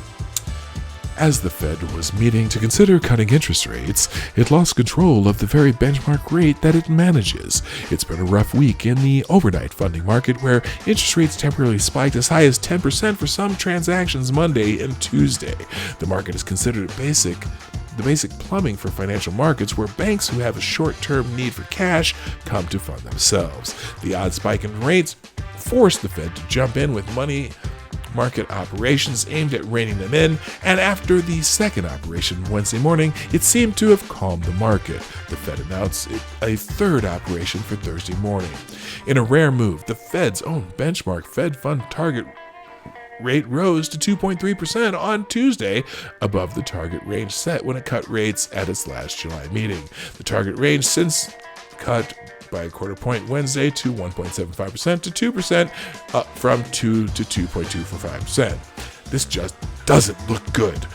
as the Fed was meeting to consider cutting interest rates, it lost control of the very benchmark rate that it manages. It's been a rough week in the overnight funding market, where interest rates temporarily spiked as high as 10% for some transactions Monday and Tuesday. The market is considered the basic plumbing for financial markets, where banks who have a short-term need for cash come to fund themselves. The odd spike in rates forced the Fed to jump in with money market operations aimed at reining them in, and after the second operation Wednesday morning, it seemed to have calmed the market. The Fed announced a third operation for Thursday morning. In a rare move, the Fed's own benchmark Fed Fund target rate rose to 2.3% on Tuesday, above the target range set when it cut rates at its last July meeting. The target range since cut by a quarter point Wednesday to 1.75% to 2%, up from 2 to 2.245%. This just doesn't look good.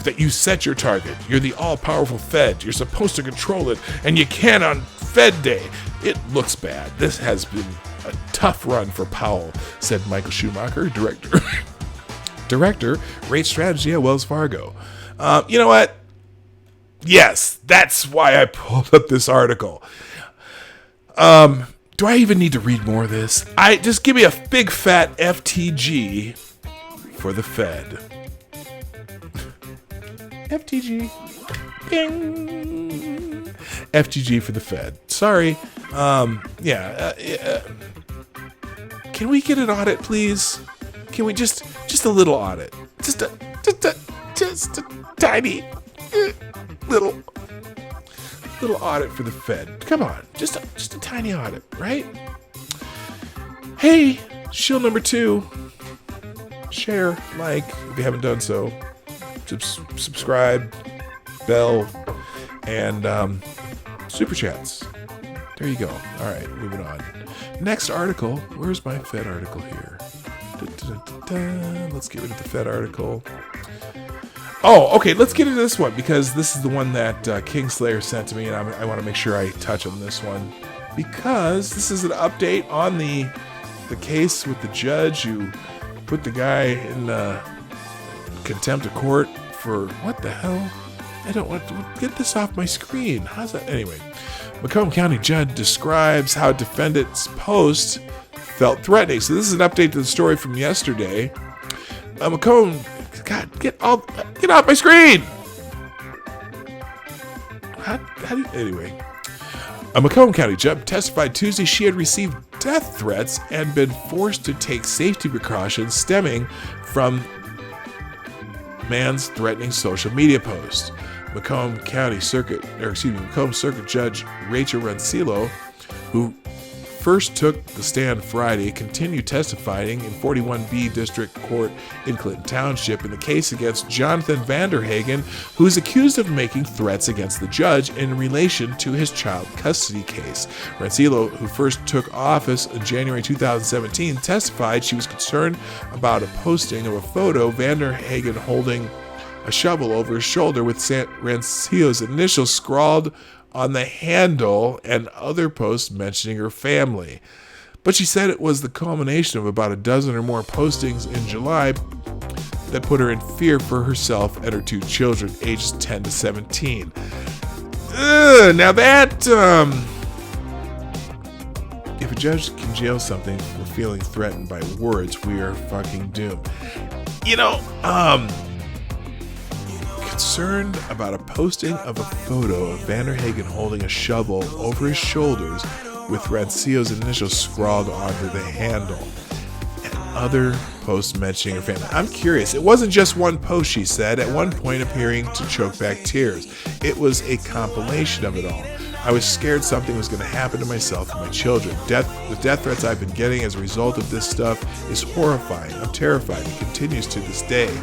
That you set your target, you're the all-powerful Fed, you're supposed to control it, and you can't on Fed Day. It looks bad. This has been a tough run for Powell, said Michael Schumacher, director, rate strategy at Wells Fargo. You know what? Yes, that's why I pulled up this article. Do I even need to read more of this? Just give me a big fat FTG for the Fed. FTG. Bing. FTG for the Fed. Sorry. Can we get an audit, please? Can we just a little audit? Just a tiny little audit for the Fed. Come on, just a tiny audit, right? Hey, shield number 2. Share, like, if you haven't done so. Subscribe, bell, and super chats. There you go. All right, moving on. Next article. Where's my Fed article here? Let's get rid of the Fed article. Oh, okay, let's get into this one, because this is the one that Kingslayer sent to me, and I want to make sure I touch on this one, because this is an update on the case with the judge who put the guy in contempt of court for, what the hell? I don't want to get this off my screen. How's that? Anyway, Macomb County judge describes how defendant's post felt threatening. So this is an update to the story from yesterday. Macomb, God, get off my screen. How do you, anyway, a Macomb County judge testified Tuesday she had received death threats and been forced to take safety precautions stemming from man's threatening social media post. Macomb Circuit Judge Rachel Rancillo, who first took the stand Friday, continued testifying in 41B District Court in Clinton Township in the case against Jonathan Vanderhagen, who is accused of making threats against the judge in relation to his child custody case. Rancillo, who first took office in January 2017, testified she was concerned about a posting of a photo Vanderhagen holding a shovel over his shoulder with Rancillo's initials scrawled on the handle and other posts mentioning her family. But she said it was the culmination of about a dozen or more postings in July that put her in fear for herself and her two children, ages 10 to 17. Now that, if a judge can jail something for feeling threatened by words, we are fucking doomed. Concerned about a posting of a photo of Vanderhagen holding a shovel over his shoulders with Rancillo's initials scrawled onto the handle and other posts mentioning her family. I'm curious. It wasn't just one post, she said, at one point appearing to choke back tears. It was a compilation of it all. I was scared something was going to happen to myself and my children. The death threats I've been getting as a result of this stuff is horrifying. I'm terrified. It continues to this day.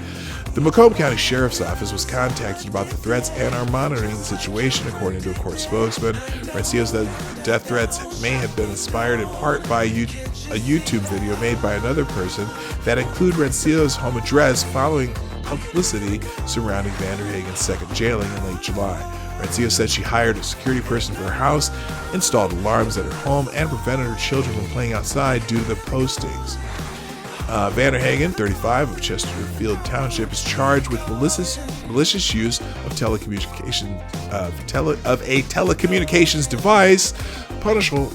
The Macomb County Sheriff's Office was contacted about the threats and are monitoring the situation, according to a court spokesman. Rancillo said death threats may have been inspired in part by a YouTube video made by another person that include Rancillo's home address following publicity surrounding Vanderhagen's second jailing in late July. Rancillo said she hired a security person for her house, installed alarms at her home, and prevented her children from playing outside due to the postings. Vanderhagen, 35, of Chesterfield Township, is charged with malicious use of a telecommunications device, punishable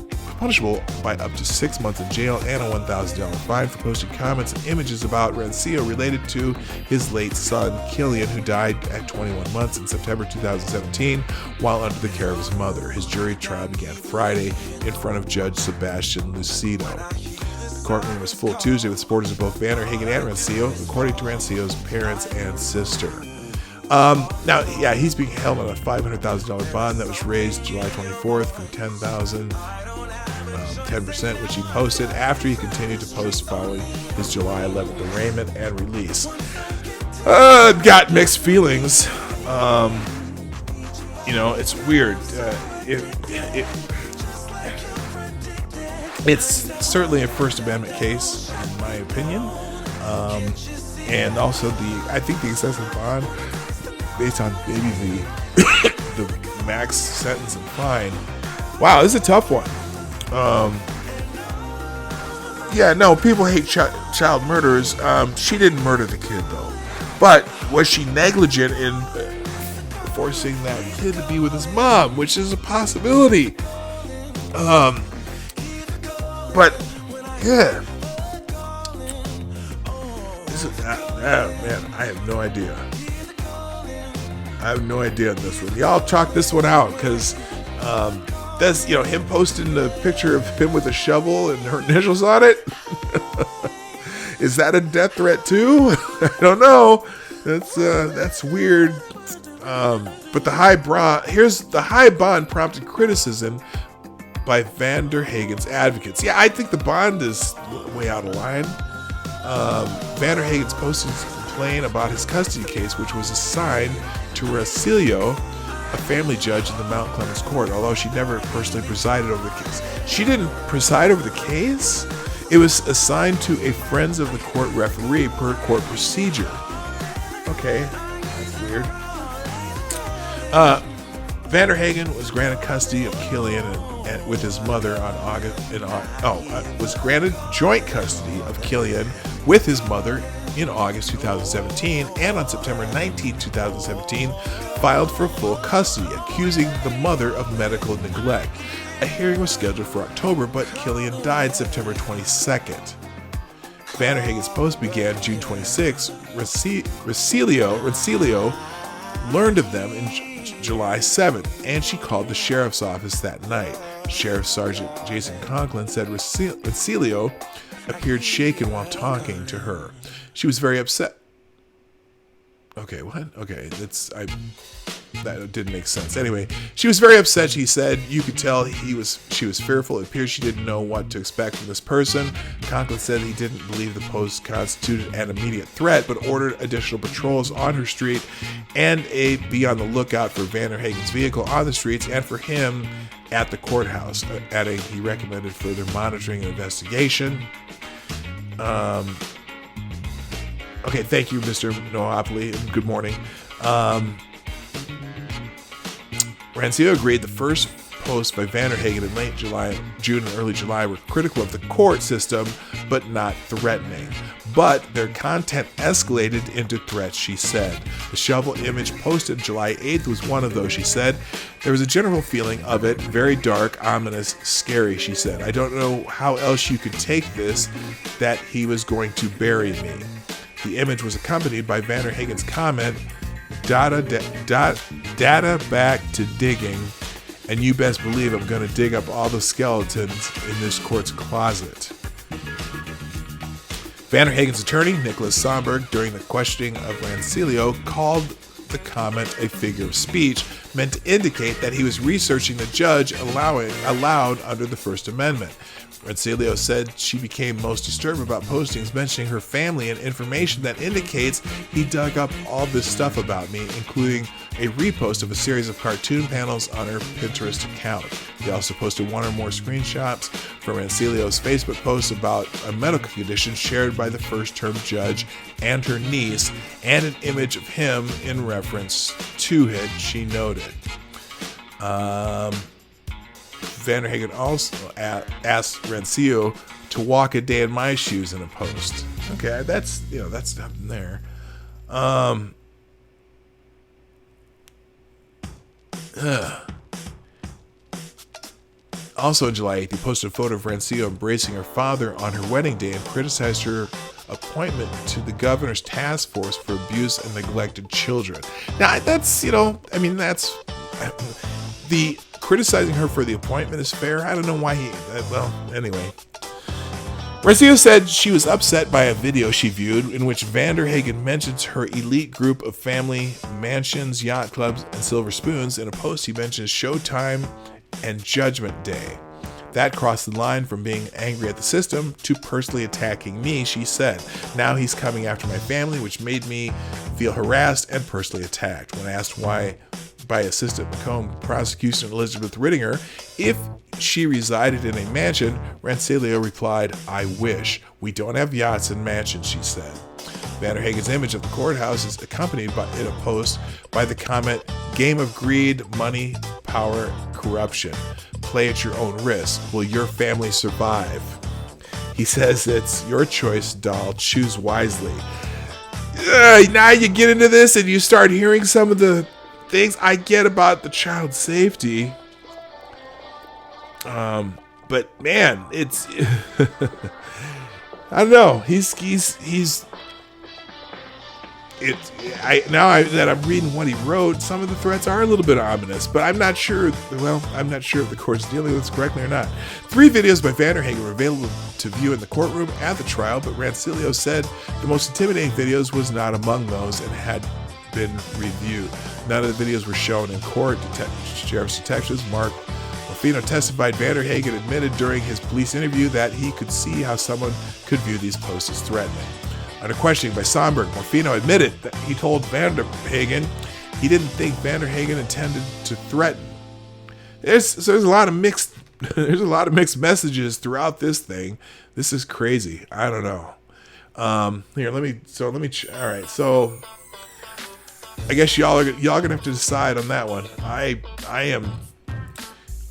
by up to 6 months in jail and a $1,000 fine for posting comments and images about Rancillo related to his late son, Killian, who died at 21 months in September 2017 while under the care of his mother. His jury trial began Friday in front of Judge Sebastian Lucido. The courtroom was full Tuesday with supporters of both Vanderhagen and Rancillo, according to Rancillo's parents and sister. He's being held on a $500,000 bond that was raised July 24th from $10,000, 10%, which he posted after he continued to post following his July 11th arraignment and release. Got mixed feelings. It's weird. It's certainly a First Amendment case, in my opinion. And also I think the excessive bond, based on maybe the max sentence and fine. Wow, this is a tough one. People hate child murderers. She didn't murder the kid, though. But was she negligent in forcing that kid to be with his mom, which is a possibility? But yeah, man, I have no idea. I have no idea on this one. Y'all chalk this one out, because that's him posting the picture of him with a shovel and her initials on it. Is that a death threat too? I don't know. That's weird. But the high bond prompted criticism by Vanderhagen's advocates. Yeah, I think the bond is way out of line. Vanderhagen's posted to complain about his custody case, which was assigned to Rancillo, a family judge in the Mount Clemens Court, although she never personally presided over the case. She didn't preside over the case? It was assigned to a Friends of the Court referee per court procedure. Okay, that's weird. Vanderhagen was granted custody of Killian and with his mother on was granted joint custody of Killian with his mother in August 2017, and on September 19, 2017, filed for full custody, accusing the mother of medical neglect. A hearing was scheduled for October, but Killian died September 22nd. Vanderhagen's post began June 26. Rensilio learned of them in July 7th, and she called the sheriff's office that night. Sheriff Sergeant Jason Conklin said Rensilio appeared shaken while talking to her. She was very upset. Okay, what? Okay, that didn't make sense. Anyway, she was very upset. She said you could tell she was fearful. It appears she didn't know what to expect from this person. Conklin said he didn't believe the post constituted an immediate threat, but ordered additional patrols on her street and be on the lookout for Vanderhagen's vehicle on the streets and for him at the courthouse, adding he recommended further monitoring and investigation. Okay, thank you, Mr. Noopoli, and good morning. Rensilio agreed the first posts by Vanderhagen in late June and early July were critical of the court system, but not threatening. But their content escalated into threats, she said. The shovel image posted July 8th was one of those, she said. There was a general feeling of it, very dark, ominous, scary, she said. I don't know how else you could take this, that he was going to bury me. The image was accompanied by Vanderhagen's comment, data back to digging, and you best believe I'm going to dig up all the skeletons in this court's closet. Vanderhagen's attorney, Nicholas Somberg, during the questioning of Rensilio, called the comment a figure of speech meant to indicate that he was researching the judge allowed under the First Amendment. Rensilio said she became most disturbed about postings mentioning her family and information that indicates he dug up all this stuff about me, including a repost of a series of cartoon panels on her Pinterest account. He also posted one or more screenshots from Rensilio's Facebook post about a medical condition shared by the first-term judge and her niece, and an image of him in reference to it, she noted. Vanderhagen also asked Rensilio to walk a day in my shoes in a post. Okay, that's nothing there. Also on July 8th, he posted a photo of Rensilio embracing her father on her wedding day and criticized her appointment to the governor's task force for abuse and neglected children. Now, that's the criticizing her for the appointment is fair. I don't know why anyway. Rensilio said she was upset by a video she viewed in which Vanderhagen mentions her elite group of family mansions, yacht clubs, and silver spoons. In a post, he mentions Showtime and Judgment Day. That crossed the line from being angry at the system to personally attacking me, she said. Now he's coming after my family, which made me feel harassed and personally attacked. When asked why by Assistant Macomb Prosecution Elizabeth Rittinger if she resided in a mansion, Rensilio replied, I wish. We don't have yachts and mansions, she said. Vanderhagen's image of the courthouse is accompanied in a post by the comment, game of greed, money, power, corruption. Play at your own risk. Will your family survive? He says it's your choice, doll. Choose wisely. Now you get into this and you start hearing some of the things I get about the child safety. But man, it's I don't know. That I'm reading what he wrote, some of the threats are a little bit ominous, but I'm not sure if the court's dealing with this correctly or not. 3 videos by Vanderhagen were available to view in the courtroom at the trial, but Rensilio said the most intimidating videos was not among those and had been reviewed. None of the videos were shown in court. Sheriff's Detectives Mark Morfino testified Vanderhagen admitted during his police interview that he could see how someone could view these posts as threatening. Under questioning by Somberg, Morfino admitted that he told Vanderhagen he didn't think Vanderhagen intended to threaten. There's a lot of mixed messages throughout this thing. This is crazy. I don't know. All right. So I guess y'all gonna have to decide on that one.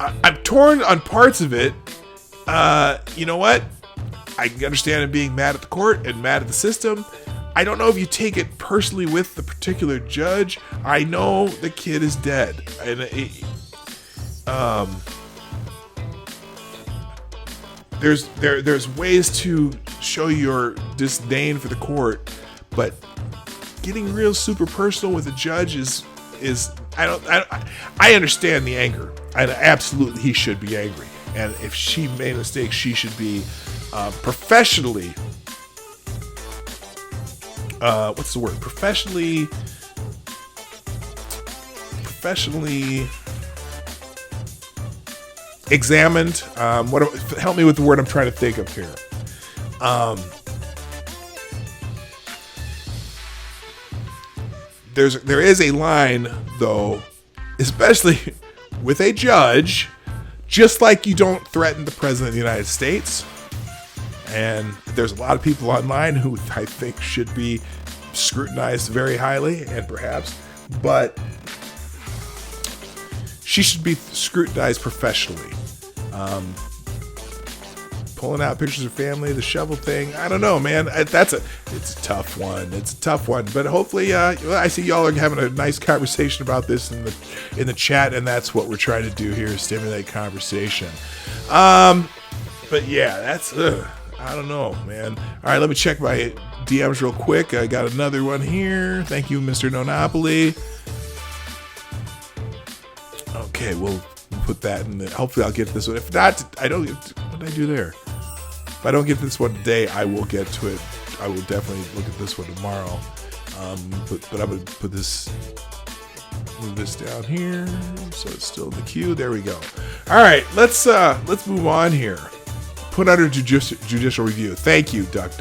I'm torn on parts of it. You know what? I can understand him being mad at the court and mad at the system. I don't know if you take it personally with the particular judge. I know the kid is dead, and there's ways to show your disdain for the court, but getting real super personal with a judge is I understand the anger. Absolutely, he should be angry, and if she made a mistake, she should be professionally. What's the word? Professionally examined. Help me with the word I'm trying to think of here. There is a line, though, especially with a judge, just like you don't threaten the president of the United States. And there's a lot of people online who I think should be scrutinized very highly, and perhaps, but she should be scrutinized professionally. Pulling out pictures of family, the shovel thing, I don't know, man. It's a tough one. It's a tough one, but hopefully, I see y'all are having a nice conversation about this in the chat, and that's what we're trying to do here: stimulate conversation. But yeah, that's. I don't know, man. All right, let me check my DMs real quick. I got another one here. Thank you, Mr. Nonopoly. Okay, we'll put that in. Hopefully, I'll get this one. If not, I don't. What did I do there? If I don't get this one today, I will get to it. I will definitely look at this one tomorrow. But I'm gonna put this. Move this down here so it's still in the queue. There we go. All right, let's move on here. Put under judicial review. Thank you, Dawg.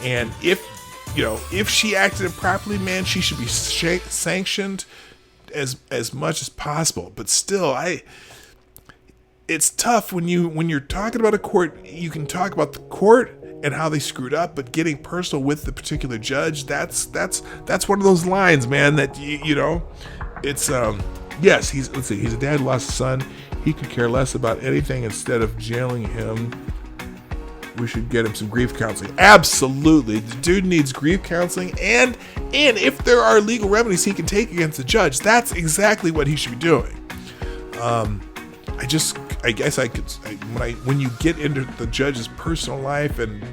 And if she acted improperly, man, she should be sanctioned as much as possible. But still, it's tough when you're talking about a court. You can talk about the court and how they screwed up, but getting personal with the particular judge, that's one of those lines, man. That it's yes, he's a dad who lost a son. He could care less about anything. Instead of jailing him, we should get him some grief counseling. Absolutely. The dude needs grief counseling, and if there are legal remedies he can take against the judge, that's exactly what he should be doing. When you get into the judge's personal life and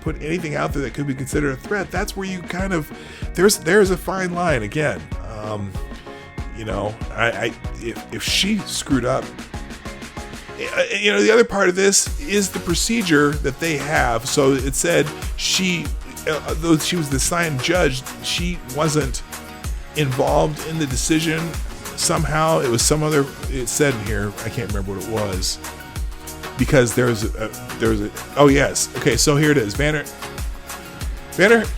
put anything out there that could be considered a threat, that's where you kind of, there's a fine line again. If she screwed up, the other part of this is the procedure that they have. So it said though she was the assigned judge, she wasn't involved in the decision. Somehow it was it said in here, I can't remember what it was, because oh yes. Okay, so here it is. Vanner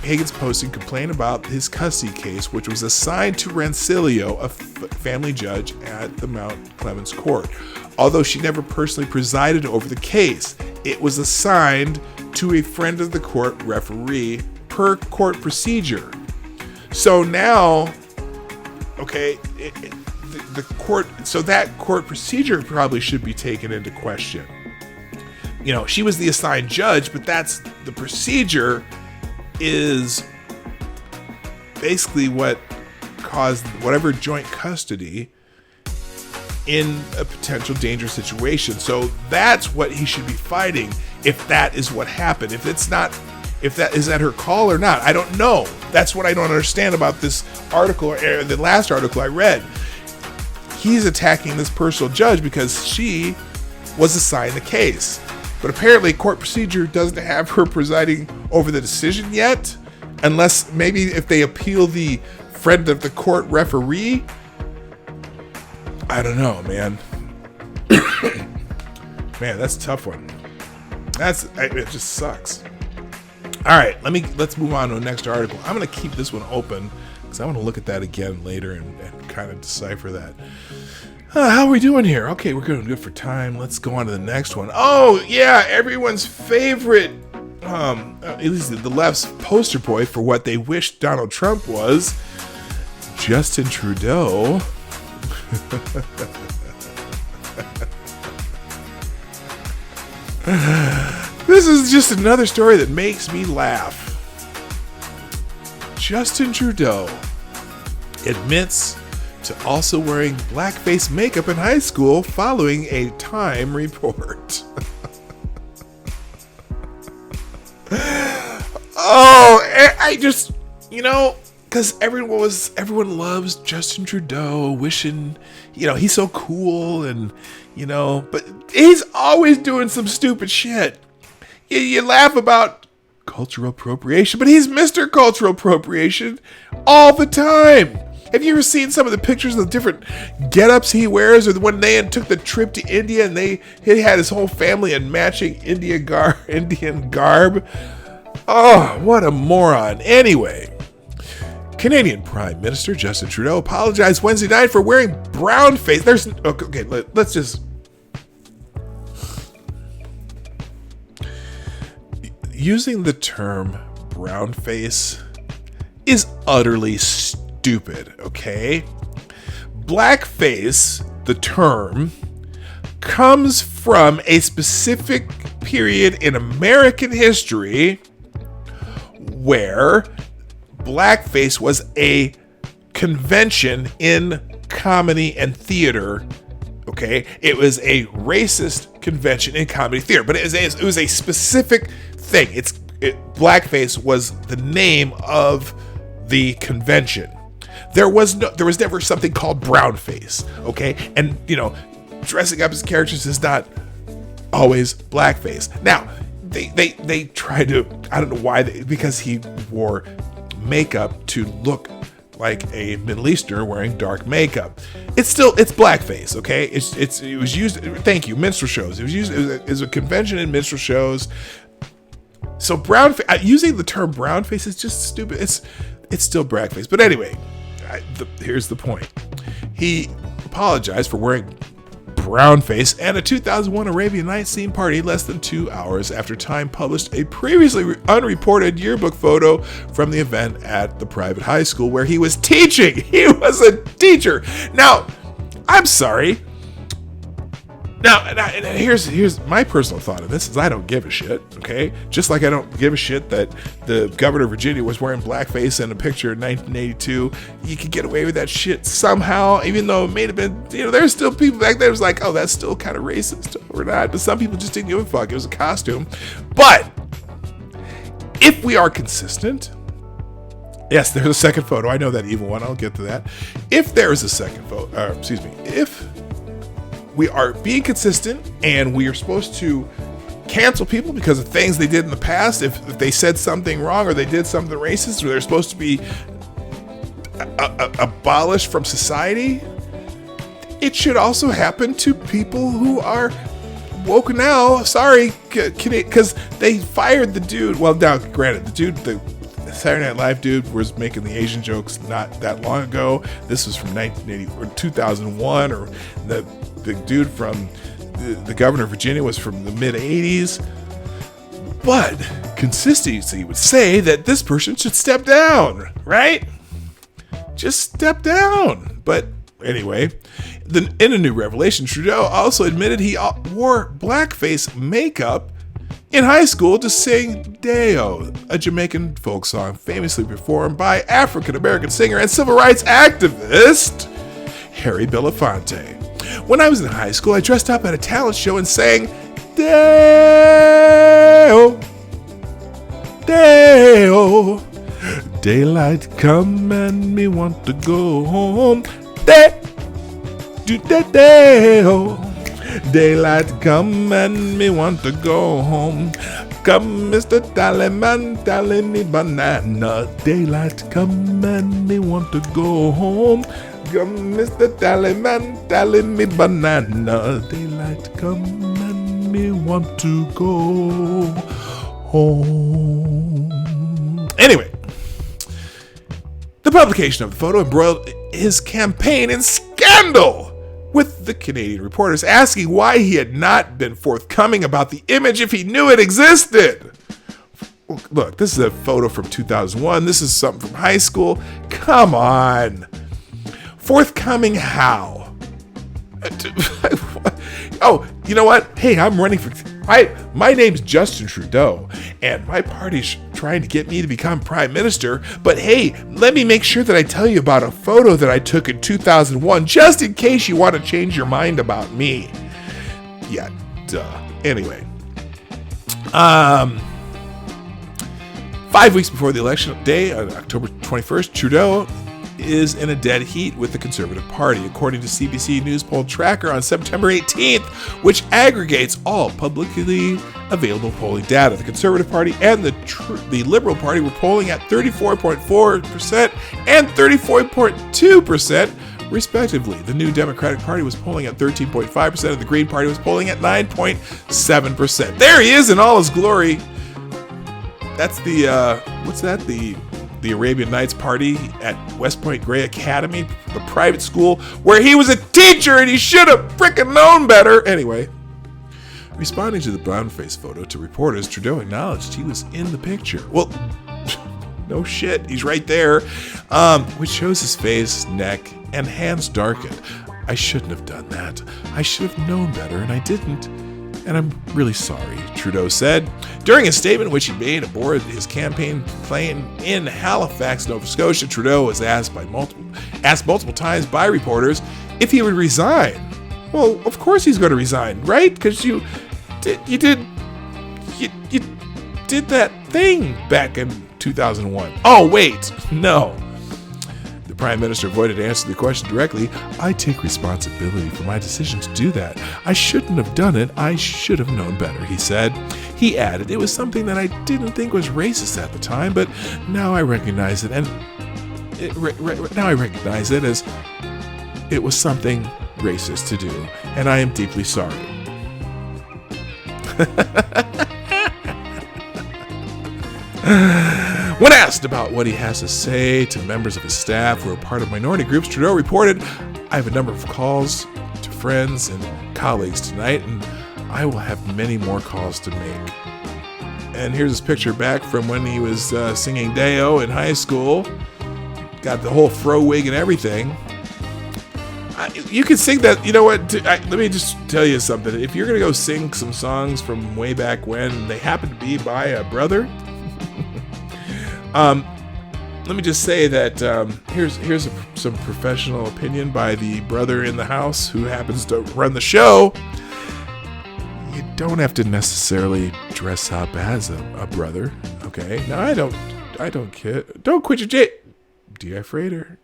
Hagen's posting complained about his custody case, which was assigned to Rancilio, a family judge at the Mount Clemens Court. Although she never personally presided over the case, it was assigned to a friend of the court referee per court procedure. So now, okay, the court, so that court procedure probably should be taken into question. She was the assigned judge, but that's the procedure is basically what caused whatever joint custody in a potential dangerous situation. So that's what he should be fighting if that is what happened. If that is that her call or not, I don't know. That's what I don't understand about this article, or the last article I read. He's attacking this personal judge because she was assigned the case. But apparently court procedure doesn't have her presiding over the decision yet, unless maybe if they appeal the friend of the court referee. I don't know, man. Man, that's a tough one. It just sucks. All right, let's move on to the next article. I'm going to keep this one open because I want to look at that again later and kind of decipher that. How are we doing here? Okay, we're good for time. Let's go on to the next one. Oh, yeah, everyone's favorite, at least the left's poster boy for what they wish Donald Trump was, Justin Trudeau this is just another story that makes me laugh. Justin Trudeau admits to also wearing blackface makeup in high school following a Time report. I just, because everyone loves Justin Trudeau, wishing, he's so cool and, but he's always doing some stupid shit. You laugh about cultural appropriation, but he's Mr. Cultural Appropriation all the time. Have you ever seen some of the pictures of the different get-ups he wears, or when they took the trip to India and he had his whole family in matching Indian garb? Oh, what a moron. Anyway, Canadian Prime Minister Justin Trudeau apologized Wednesday night for wearing brown face. Let's just... Using the term brown face is utterly stupid, okay? Blackface, the term, comes from a specific period in American history where blackface was a convention in comedy and theater. Okay, it was a racist convention in comedy theater, but it was a specific thing. Blackface was the name of the convention. There was never something called brownface. Okay, and dressing up as characters is not always blackface. Now, they tried to, I don't know why, because he wore makeup to look like a Middle Easterner wearing dark makeup. It's blackface, okay? It was used, thank you, minstrel shows. It was used as a convention in minstrel shows. So using the term brownface is just stupid. It's still blackface. But anyway, here's the point. He apologized for wearing brownface at a 2001 Arabian Nights theme party less than 2 hours after Time published a previously unreported yearbook photo from the event at the private high school where he was teaching. He was a teacher. Now, I'm sorry. Now, here's my personal thought on this is I don't give a shit, okay? Just like I don't give a shit that the governor of Virginia was wearing blackface in a picture in 1982. You could get away with that shit somehow, even though it may have been, there's still people back there who was like, oh, that's still kind of racist or not. But some people just didn't give a fuck. It was a costume. But if we are consistent, yes, there's a second photo. I know that evil one. I'll get to that. If there is a second photo, if we are being consistent and we are supposed to cancel people because of things they did in the past, if they said something wrong or they did something racist, or they're supposed to be abolished from society, it should also happen to people who are woke now. Sorry, because they fired the dude. Well, now, granted, the Saturday Night Live dude was making the Asian jokes not that long ago. This was from 1980 or 2001, or the dude from the governor of Virginia was from the mid 80s. But consistency would say that this person should step down, right? Just step down. But anyway, in a new revelation, Trudeau also admitted he wore blackface makeup in high school to sing Deo, a Jamaican folk song famously performed by African-American singer and civil rights activist Harry Belafonte. When I was in high school, I dressed up at a talent show and sang Deo, Deo, daylight come and me want to go home. Deo, daylight come and me want to go home. Come, Mr. Tallyman, tally me banana. Daylight come and me want to go home. Come, Mr. Tallyman, tally me banana. Daylight come and me want to go home. Anyway, the publication of the photo embroiled his campaign in scandal, with the Canadian reporters asking why he had not been forthcoming about the image if he knew it existed. Look, this is a photo from 2001. This is something from high school. Come on. Forthcoming how? Oh, you know what? Hey, I'm running for... My name's Justin Trudeau, and my party's trying to get me to become prime minister. But hey, let me make sure that I tell you about a photo that I took in 2001, just in case you want to change your mind about me. Yeah, duh. Anyway. 5 weeks before the election day, on October 21st, Trudeau is in a dead heat with the Conservative Party, according to CBC News Poll Tracker on September 18th, which aggregates all publicly available polling data. The Conservative Party and the Liberal Party were polling at 34.4% and 34.2%, respectively. The New Democratic Party was polling at 13.5%, and the Green Party was polling at 9.7%. There he is in all his glory. That's the, what's that? The Arabian Nights party at West Point Grey Academy, the private school where he was a teacher and he should have frickin' known better. Anyway, responding to the brown-faced photo to reporters, Trudeau acknowledged he was in the picture. Well, no shit, he's right there, which shows his face, neck, and hands darkened. I shouldn't have done that. I should have known better, and I didn't. And I'm really sorry, Trudeau said. During a statement which he made aboard his campaign plane in Halifax, Nova Scotia, Trudeau was asked multiple times by reporters if he would resign. Well, of course he's going to resign, right? Because you did that thing back in 2001. Oh, wait, no. The Prime Minister avoided answering the question directly. I take responsibility for my decision to do that. I shouldn't have done it. I should have known better, he said. He added, it was something that I didn't think was racist at the time, but now I recognize it, and now I recognize it as it was something racist to do, and I am deeply sorry. When asked about what he has to say to members of his staff who are part of minority groups, Trudeau reported, I have a number of calls to friends and colleagues tonight, and I will have many more calls to make. And here's his picture back from when he was singing Deo in high school. Got the whole fro wig and everything. You can sing that, you know what, let me just tell you something. If you're going to go sing some songs from way back when, they happen to be by a brother, let me just say that here's some professional opinion by the brother in the house who happens to run the show. You don't have to necessarily dress up as a brother, okay? No, I don't care. Don't quit your D.I. Frater.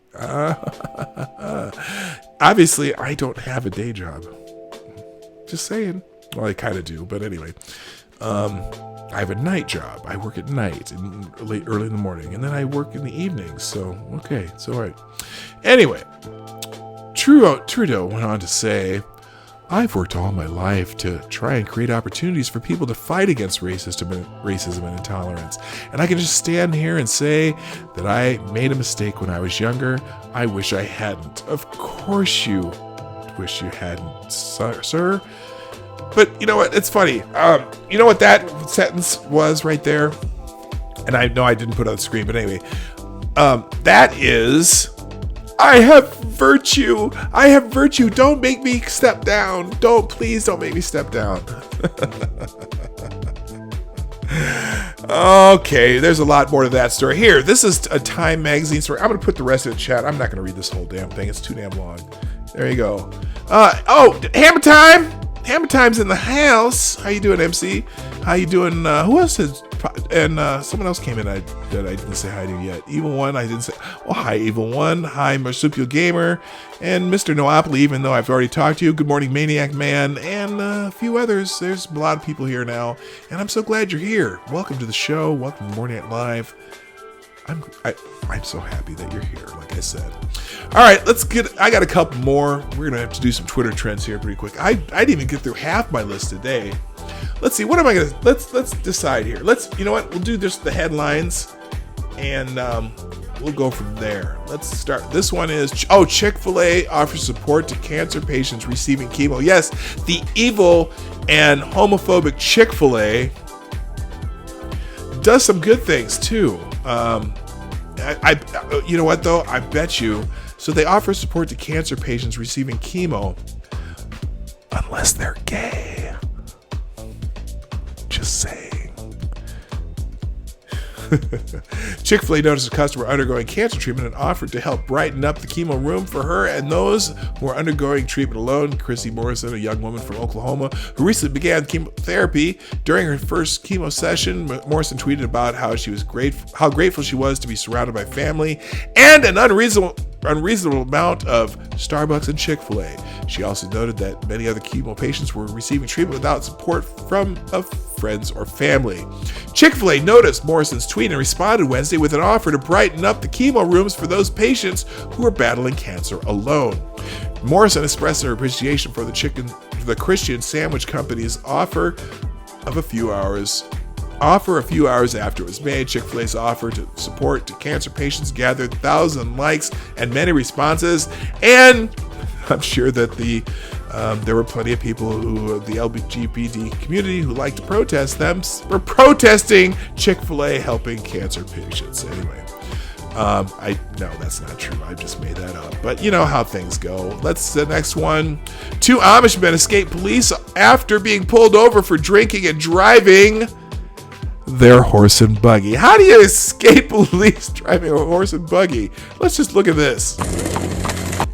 Obviously, I don't have a day job. Just saying. Well, I kind of do, but anyway. I have a night job. I work at night and early in the morning, and then I work in the evenings. So, okay, it's all right. Anyway, Trudeau went on to say, I've worked all my life to try and create opportunities for people to fight against racism and intolerance. And I can just stand here and say that I made a mistake when I was younger. I wish I hadn't. Of course you wish you hadn't, sir. But you know what? It's funny. You know what that sentence was right there? And I know I didn't put it on the screen, but anyway. That is, I have virtue. I have virtue. Don't make me step down. Please don't make me step down. Okay, there's a lot more to that story. Here, this is a Time magazine story. I'm going to put the rest of the chat. I'm not going to read this whole damn thing. It's too damn long. There you go. Hammer Time. Hammer Time's in the house. How you doing, MC? How you doing? Who else is? And someone else came in that I didn't say hi to yet. Evil One, I didn't say. Oh, hi, Evil One. Hi, Marsupial Gamer. And Mr. Noopoly, even though I've already talked to you. Good morning, Maniac Man. And a few others. There's a lot of people here now. And I'm so glad you're here. Welcome to the show. Welcome to Morning Night Live. I'm so happy that you're here, like I said. All right, I got a couple more. We're going to have to do some Twitter trends here pretty quick. I didn't even get through half my list today. Let's see, what am I going to, let's decide here. You know what, we'll do just the headlines, and we'll go from there. Let's start. This one is, Chick-fil-A offers support to cancer patients receiving chemo. Yes, the evil and homophobic Chick-fil-A does some good things too. You know what though? I bet you So they offer support to cancer patients receiving chemo, unless they're gay. Just saying. Chick-fil-A noticed a customer undergoing cancer treatment and offered to help brighten up the chemo room for her and those who are undergoing treatment alone. Chrissy Morrison, a young woman from Oklahoma who recently began chemotherapy, during her first chemo session, Morrison tweeted about how grateful she was to be surrounded by family and an unreasonable amount of Starbucks and Chick-fil-A. She also noted that many other chemo patients were receiving treatment without support from friends or family. Chick-fil-A noticed Morrison's tweet and responded Wednesday with an offer to brighten up the chemo rooms for those patients who are battling cancer alone. Morrison expressed her appreciation for the Christian Sandwich Company's offer a few hours after it was made. Chick-fil-A's offer to support to cancer patients gathered 1,000 likes and many responses, and I'm sure that there were plenty of people the LGBT community who like to protest them were protesting Chick-fil-A helping cancer patients. Anyway, no, that's not true. I just made that up. But you know how things go. The next one. 2 Amish men escaped police after being pulled over for drinking and driving their horse and buggy. How do you escape police driving a horse and buggy? Let's just look at this.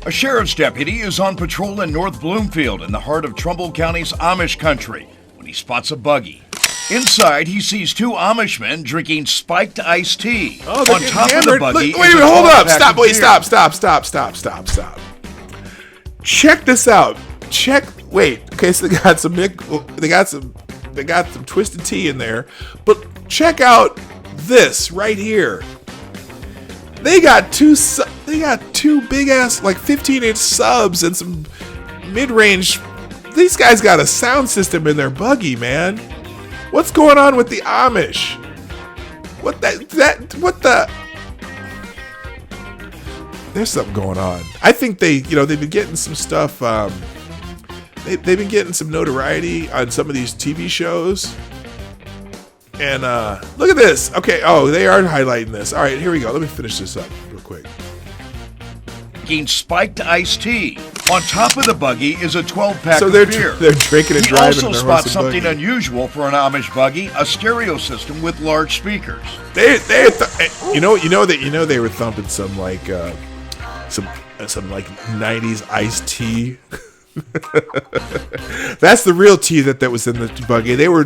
A sheriff's deputy is on patrol in North Bloomfield in the heart of Trumbull County's Amish country when he spots a buggy. Inside, he sees 2 Amish men drinking spiked iced tea. Oh, on top of the buggy. Wait, hold up. Stop. Check this out. Okay, so they got some twisted tea in there, but check out this right here. They got two big ass, like 15-inch subs and some mid-range. These guys got a sound system in their buggy, man. What's going on with the Amish? What the? There's something going on. I think they've been getting some stuff. They've been getting some notoriety on some of these TV shows. And look at this. Okay, they are highlighting this. All right, here we go. Let me finish this up real quick. Drinking spiked iced tea. On top of the buggy is a 12-pack of beer. They're drinking and driving. He also spots something unusual for an Amish buggy: a stereo system with large speakers. They were thumping some like 90s iced tea. That's the real tea that was in the buggy. They were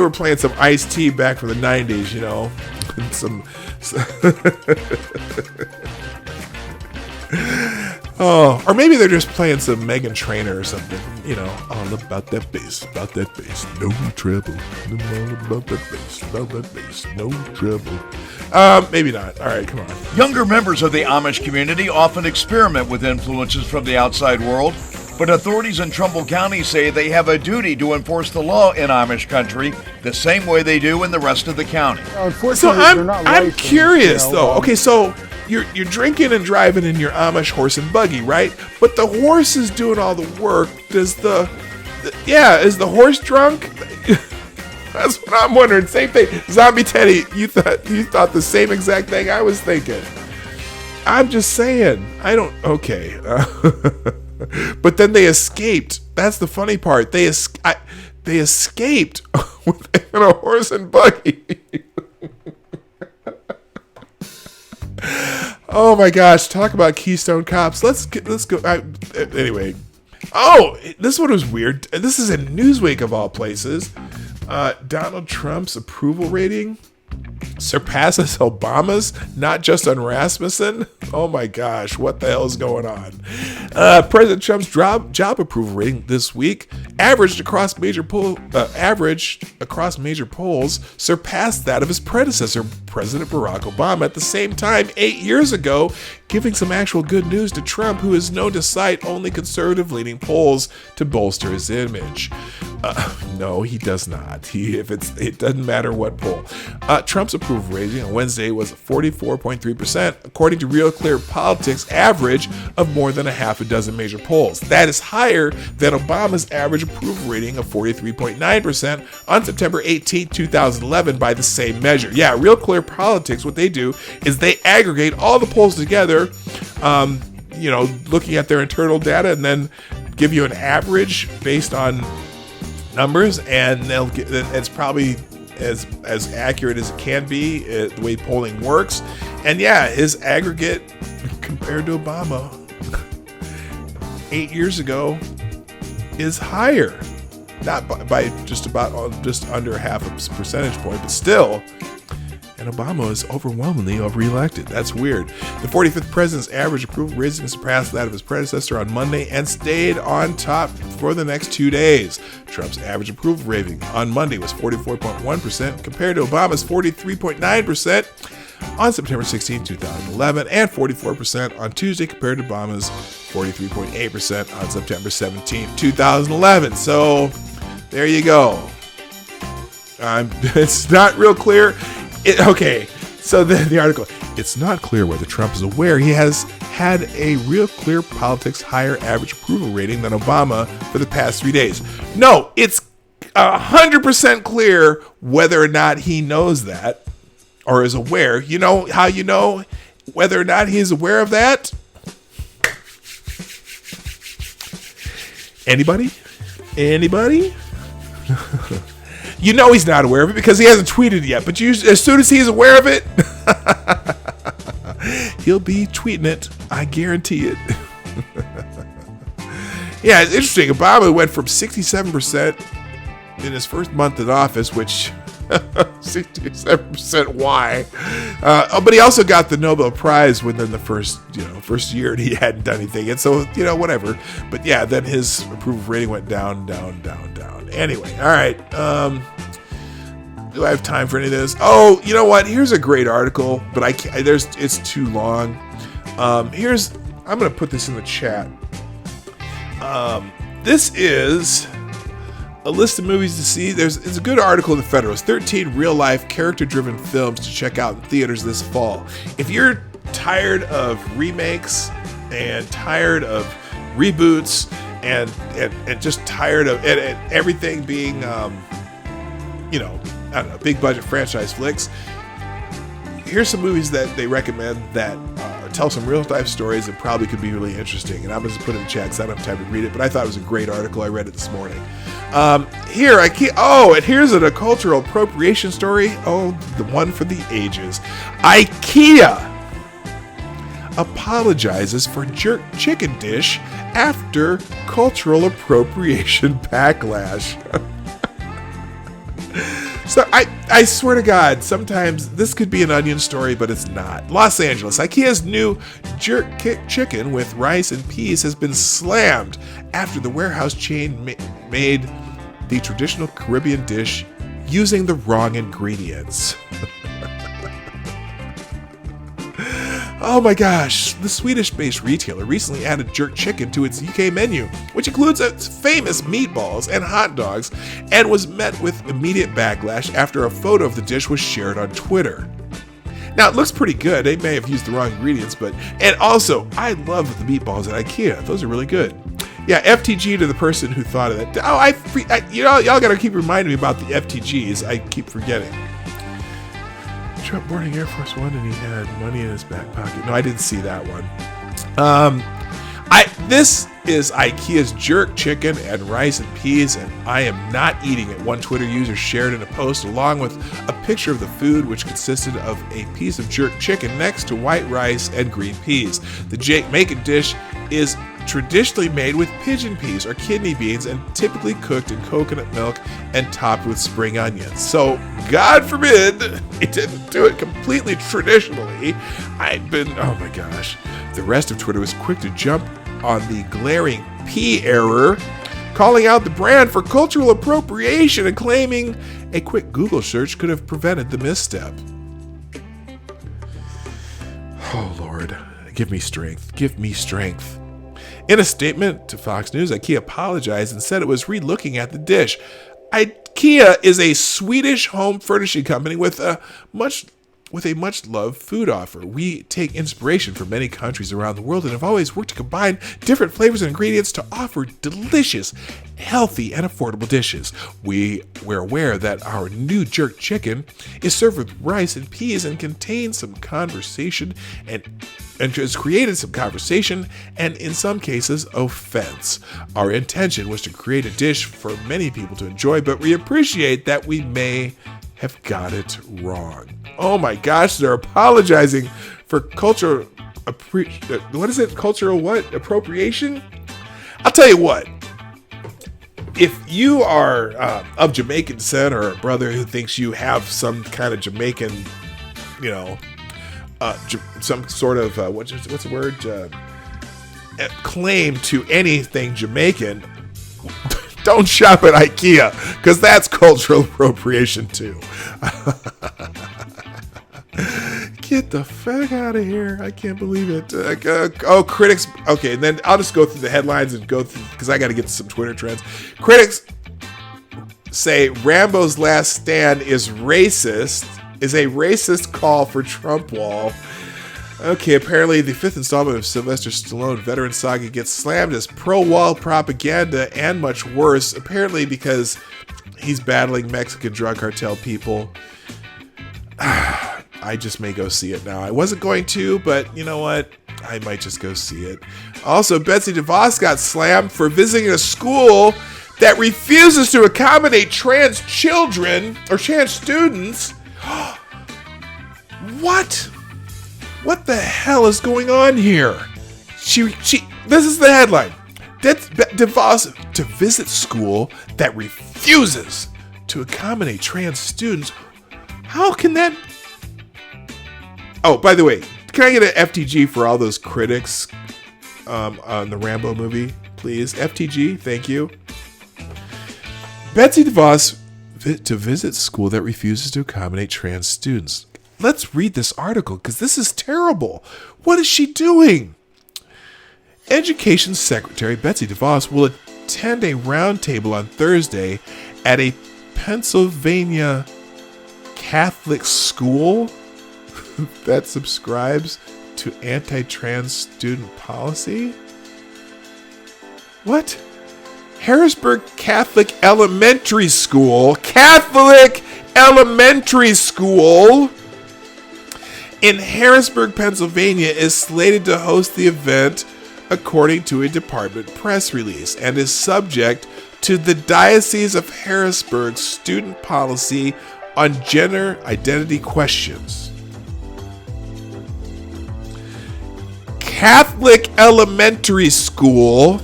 playing some iced tea back from the 90s, you know. Or maybe they're just playing some Meghan Trainor or something, you know, all about that bass, no trouble, all about that bass, no trouble. Maybe not. All right, come on. Younger members of the Amish community often experiment with influences from the outside world, but authorities in Trumbull County say they have a duty to enforce the law in Amish country the same way they do in the rest of the county. So I'm curious, though. Okay, so you're drinking and driving in your Amish horse and buggy, right? But the horse is doing all the work. Is the horse drunk? That's what I'm wondering. Same thing. Zombie Teddy, you thought the same exact thing I was thinking. I'm just saying. Okay. But then they escaped. That's the funny part. They escaped in a horse and buggy. Oh my gosh! Talk about Keystone Cops. Let's go. Anyway. Oh, this one was weird. This is in Newsweek of all places. Donald Trump's approval rating surpasses Obama's, not just on Rasmussen. Oh my gosh, what the hell is going on? President Trump's job approval rating this week averaged across major polls surpassed that of his predecessor, President Barack Obama, at the same time 8 years ago, giving some actual good news to Trump, who is known to cite only conservative-leaning polls to bolster his image. No, he does not. It doesn't matter what poll. Trump's approval rating on Wednesday was 44.3%, according to Real Clear Politics' average of more than a half a dozen major polls. That is higher than Obama's average approval rating of 43.9% on September 18, 2011 by the same measure. Yeah, Real Clear Politics, what they do is they aggregate all the polls together looking at their internal data and then give you an average based on numbers, and it's probably as accurate as it can be, the way polling works. And yeah, his aggregate compared to Obama 8 years ago is higher, not by just under half a percentage point, but still. And Obama is overwhelmingly reelected. That's weird. The 45th president's average approval rating surpassed that of his predecessor on Monday and stayed on top for the next 2 days. Trump's average approval rating on Monday was 44.1% compared to Obama's 43.9% on September 16, 2011, and 44% on Tuesday compared to Obama's 43.8% on September 17, 2011. So there you go. It's not real clear. So the article, it's not clear whether Trump is aware he has had a real clear politics higher average approval rating than Obama for the past 3 days. No, it's 100% clear whether or not he knows that or is aware. You know how you know whether or not he's aware of that? Anybody? You know he's not aware of it because he hasn't tweeted yet. But as soon as he's aware of it, he'll be tweeting it. I guarantee it. Yeah, it's interesting. Obama went from 67% in his first month in office, which 67% why? But he also got the Nobel Prize within the first year, and he hadn't done anything. And so, whatever. But yeah, then his approval rating went down. Anyway, all right. Do I have time for any of this? Oh, you know what? Here's a great article, but I can't. It's too long. I'm going to put this in the chat. This is a list of movies to see. It's a good article in the Federalist. 13 real-life, character-driven films to check out in theaters this fall. If you're tired of remakes and tired of reboots and just tired of everything being, big budget franchise flicks, here's some movies that they recommend that tell some real life stories that probably could be really interesting. And I'm going to put it in the chat because I don't have time to read it, but I thought it was a great article. I read it this morning. And here's a cultural appropriation story. Oh, the one for the ages. IKEA apologizes for jerk chicken dish after cultural appropriation backlash. So I swear to God, sometimes this could be an onion story, but it's not. Los Angeles, IKEA's new jerk chicken with rice and peas has been slammed after the warehouse chain made the traditional Caribbean dish using the wrong ingredients. Oh my gosh, the Swedish-based retailer recently added jerk chicken to its UK menu, which includes its famous meatballs and hot dogs, and was met with immediate backlash after a photo of the dish was shared on Twitter. Now, it looks pretty good. They may have used the wrong ingredients, and also, I love the meatballs at IKEA. Those are really good. Yeah, FTG to the person who thought of that. Oh, y'all gotta keep reminding me about the FTGs. I keep forgetting. Trump boarding Air Force One and he had money in his back pocket. No, I didn't see that one. This is IKEA's jerk chicken and rice and peas, and I am not eating it. One Twitter user shared in a post along with a picture of the food, which consisted of a piece of jerk chicken next to white rice and green peas. The Jamaican dish is traditionally made with pigeon peas or kidney beans and typically cooked in coconut milk and topped with spring onions. So, God forbid it didn't do it completely traditionally. Oh my gosh. The rest of Twitter was quick to jump on the glaring pea error, calling out the brand for cultural appropriation and claiming a quick Google search could have prevented the misstep. Oh Lord, give me strength. Give me strength. In a statement to Fox News, IKEA apologized and said it was re-looking at the dish. IKEA is a Swedish home furnishing company with a much with a much-loved food offer. We take inspiration from many countries around the world and have always worked to combine different flavors and ingredients to offer delicious, healthy, and affordable dishes. We're aware that our new jerk chicken is served with rice and peas and contains some conversation and has created some conversation and, in some cases, offense. Our intention was to create a dish for many people to enjoy, but we appreciate that we may have got it wrong. Oh my gosh, they're apologizing for cultural cultural what? Appropriation? I'll tell you what. If you are of Jamaican descent or a brother who thinks you have some kind of Jamaican, some sort of what's the word? Claim to anything Jamaican, don't shop at IKEA, because that's cultural appropriation too. Get the fuck out of here. I can't believe it. Critics. Okay, and then I'll just go through the headlines and go through, because I got to get to some Twitter trends. Critics say Rambo's Last Stand is a racist call for Trump wall. Okay, apparently the fifth installment of Sylvester Stallone Veteran Saga gets slammed as pro-wall propaganda and much worse, apparently because he's battling Mexican drug cartel people. I just may go see it now. I wasn't going to, but you know what? I might just go see it. Also, Betsy DeVos got slammed for visiting a school that refuses to accommodate trans children or trans students. What? What the hell is going on here? This is the headline. DeVos to visit school that refuses to accommodate trans students. How can that? Oh, by the way, can I get an FTG for all those critics on the Rambo movie, please? FTG, thank you. Betsy DeVos to visit school that refuses to accommodate trans students. Let's read this article, because this is terrible. What is she doing? Education Secretary Betsy DeVos will attend a roundtable on Thursday at a Pennsylvania Catholic school that subscribes to anti-trans student policy? What? Harrisburg Catholic Elementary School. Catholic Elementary School in Harrisburg, Pennsylvania is slated to host the event according to a department press release and is subject to the Diocese of Harrisburg's student policy on gender identity questions. Catholic Elementary School.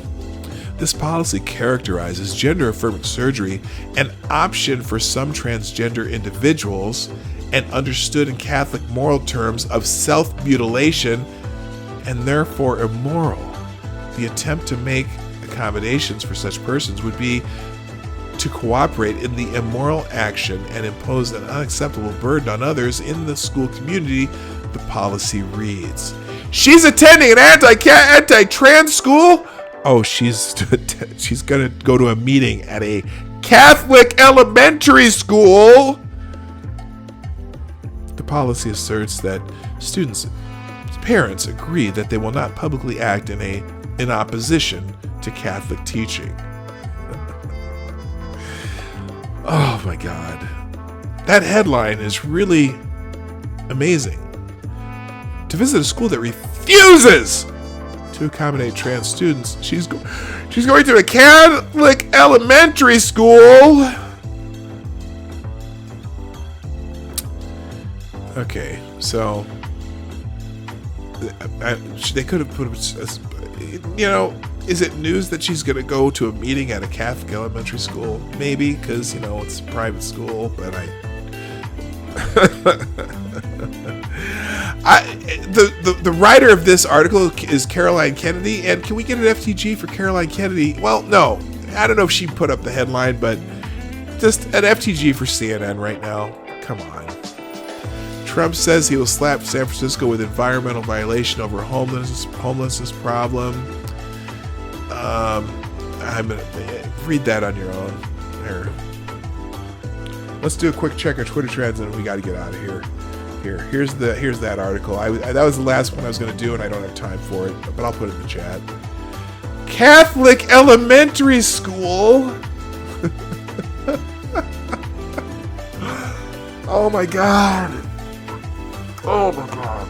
This policy characterizes gender-affirming surgery an option for some transgender individuals and understood in Catholic moral terms of self-mutilation and therefore immoral. The attempt to make accommodations for such persons would be to cooperate in the immoral action and impose an unacceptable burden on others in the school community, the policy reads. She's attending an anti-trans school? Oh, she's going to go to a meeting at a Catholic elementary school. The policy asserts that students' parents agree that they will not publicly act in opposition to Catholic teaching. Oh my God. That headline is really amazing. To visit a school that refuses to accommodate trans students. She's going to a Catholic elementary school. Okay, so they could have put, is it news that she's going to go to a meeting at a Catholic elementary school? Maybe, because, it's a private school, but the writer of this article is Caroline Kennedy, and can we get an FTG for Caroline Kennedy? Well, no. I don't know if she put up the headline, but just an FTG for CNN right now. Come on. Trump says he will slap San Francisco with environmental violation over homelessness problem. I'm going to read that on your own. Here. Let's do a quick check of Twitter trends, and we got to get out of here. Here's that article. That was the last one I was going to do, and I don't have time for it, but I'll put it in the chat. Catholic elementary school. Oh my god. Oh my god.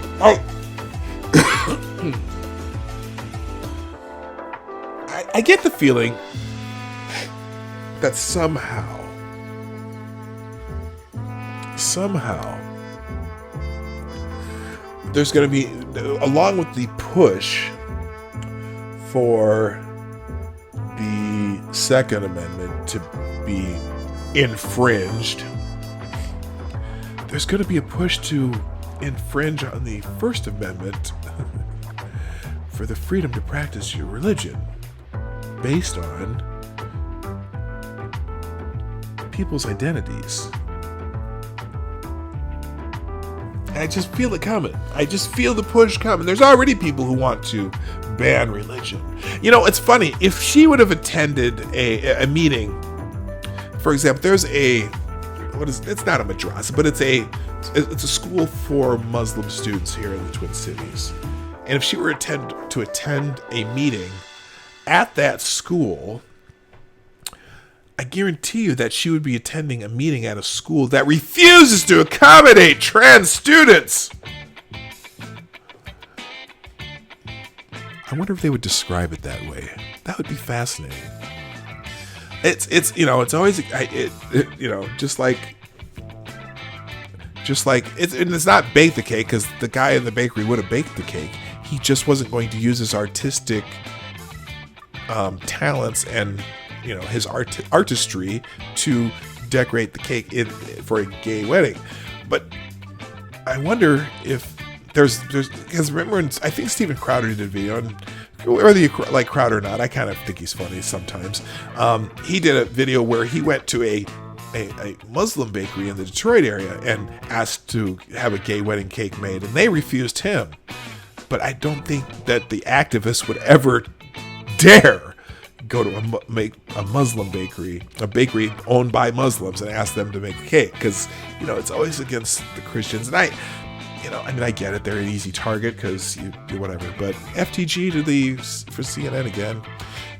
I get the feeling that somehow, there's going to be, along with the push for the Second Amendment to be infringed, there's going to be a push to infringe on the First Amendment for the freedom to practice your religion based on people's identities. I just feel it coming. I just feel the push coming. There's already people who want to ban religion. You know, it's funny. If she would have attended a meeting, for example, there's it's not a madrasa, but it's a school for Muslim students here in the Twin Cities. And if she were to attend a meeting at that school, I guarantee you that she would be attending a meeting at a school that refuses to accommodate trans students. I wonder if they would describe it that way. That would be fascinating. It's always just like it's not bake the cake, because the guy in the bakery would have baked the cake. He just wasn't going to use his artistic talents and his artistry to decorate the cake for a gay wedding. But I wonder if there's because remember, I think Steven Crowder did a video, and whether you like Crowder or not, I kind of think he's funny sometimes. He did a video where he went to a Muslim bakery in the Detroit area and asked to have a gay wedding cake made, and they refused him. But I don't think that the activists would ever dare go to a Muslim bakery, a bakery owned by Muslims, and ask them to make a cake, because it's always against the Christians. And I get it, they're an easy target because you do whatever. But FTG for CNN again,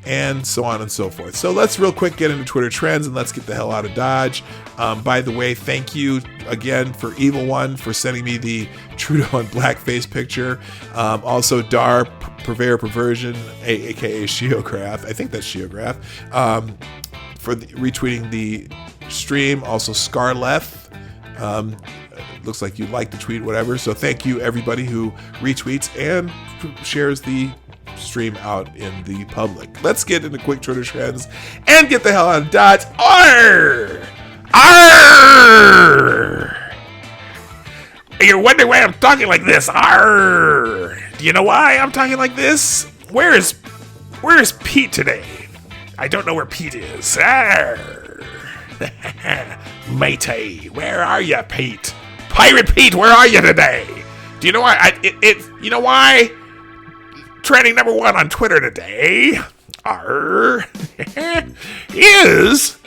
and so on and so forth. So let's real quick get into Twitter trends, and let's get the hell out of Dodge. By the way, thank you again for Evil One for sending me the Trudeau and blackface picture. Also, Dar Purveyor Perversion, aka Shiograph, I think that's Shiograph, for retweeting the stream. Also, Scarleth. Looks like you liked the tweet, whatever. So thank you everybody who retweets and shares the stream out in the public. Let's get into quick Twitter trends and get the hell out of Dodge. Arr! Arr! You're wondering why I'm talking like this. Arr! Do you know why I'm talking like this? Where is Pete today? I don't know where Pete is. Arr! Matey, where are you, Pete? Pirate Pete, where are you today? Do you know why? You know why? Trending number 1 on Twitter today is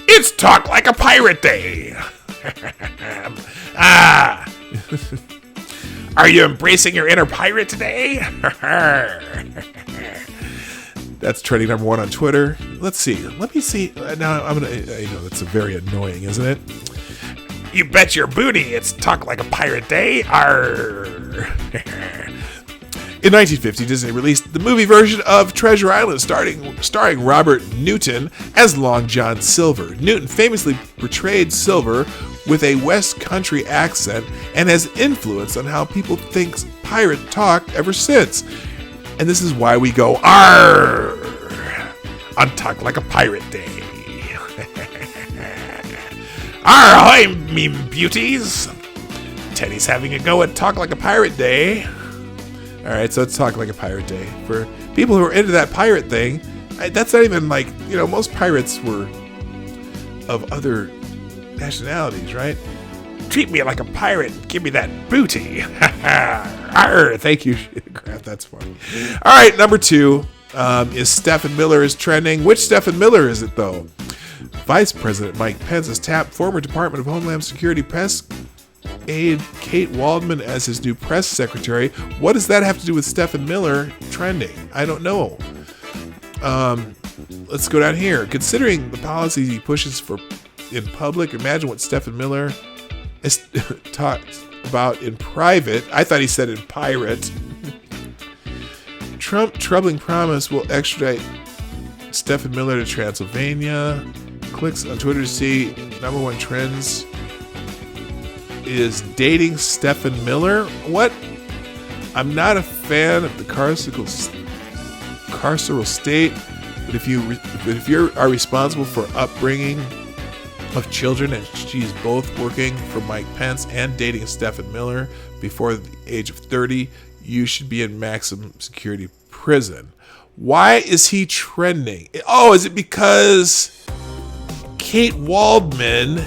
it's Talk Like a Pirate Day. Are you embracing your inner pirate today? That's trending number 1 on Twitter. Let's see. Let me see. Now I know that's very annoying, isn't it? You bet your booty it's Talk Like a Pirate Day. Arr. In 1950, Disney released the movie version of Treasure Island, starring Robert Newton as Long John Silver. Newton famously portrayed Silver with a West Country accent and has influenced on how people think pirate talk ever since. And this is why we go arr on Talk Like a Pirate Day. Arr, ahoy, me beauties. Teddy's having a go at Talk Like a Pirate Day. All right, so let's Talk Like a Pirate Day. For people who are into that pirate thing, that's not even like, most pirates were of other nationalities, right? Treat me like a pirate. Give me that booty. Arr, thank you, Graf. That's funny. All right, number 2 is Stephen Miller is trending. Which Stephen Miller is it, though? Vice President Mike Pence has tapped former Department of Homeland Security aide Kate Waldman as his new press secretary. What does that have to do with Stephen Miller trending? I don't know. Let's go down here. Considering the policies he pushes for in public, imagine what Stephen Miller is talked about in private. I thought he said in pirate. Trump troubling promise will extradite Stephen Miller to Transylvania. Clicks on Twitter to see number one trends is dating Stephen Miller. What? I'm not a fan of the carceral state, but if you are responsible for upbringing of children, and she's both working for Mike Pence and dating Stephen Miller before the age of 30, you should be in maximum security prison. Why is he trending? Oh, is it because Kate Waldman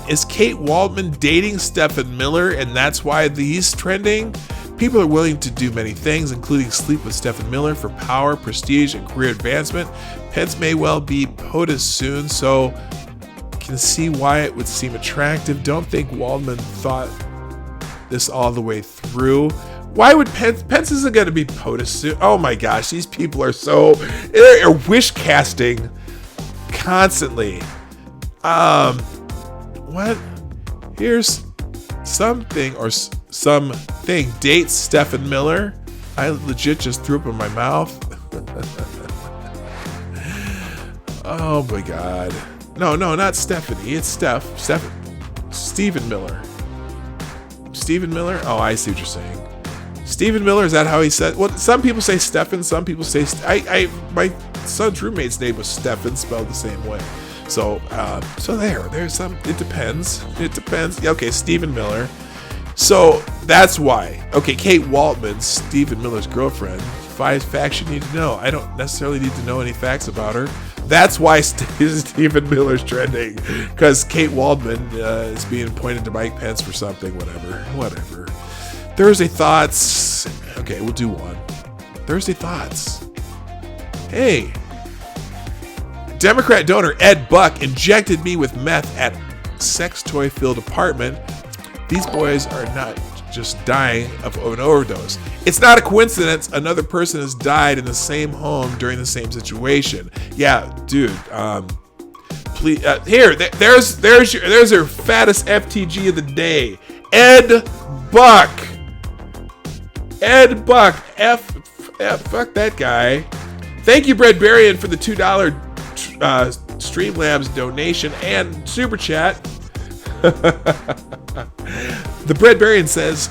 dating Stephen Miller, and that's why he's trending? People are willing to do many things, including sleep with Stephen Miller for power, prestige, and career advancement. Pence may well be POTUS soon, so can see why it would seem attractive. Don't think Waldman thought this all the way through. Why would Pence isn't going to be POTUS soon? Oh my gosh, these people are they're wish casting constantly. What? Here's something dates Stephen Miller. I legit just threw up in my mouth. Oh my god. No, not Stephanie. It's Stephen Miller. Stephen Miller? Oh, I see what you're saying. Stephen Miller, is that how he said? Well, some people say Stephen, some people say my son's roommate's name was Stephen, spelled the same way. So there's some. It depends. Okay, Stephen Miller. So that's why. Okay, Kate Waldman, Stephen Miller's girlfriend. 5 facts you need to know. I don't necessarily need to know any facts about her. That's why Stephen Miller's trending, because Kate Waldman is being appointed to Mike Pence for something. Whatever. Thursday thoughts. Okay, we'll do one. Thursday thoughts. Hey. Democrat donor Ed Buck injected me with meth at sex toy-filled apartment. These boys are not just dying of an overdose. It's not a coincidence another person has died in the same home during the same situation. Yeah, dude. Please, there's your fattest FTG of the day, Ed Buck. Ed Buck. Fuck that guy. Thank you, Bread Barian, for the $2 Streamlabs donation and super chat. The Bread Barian says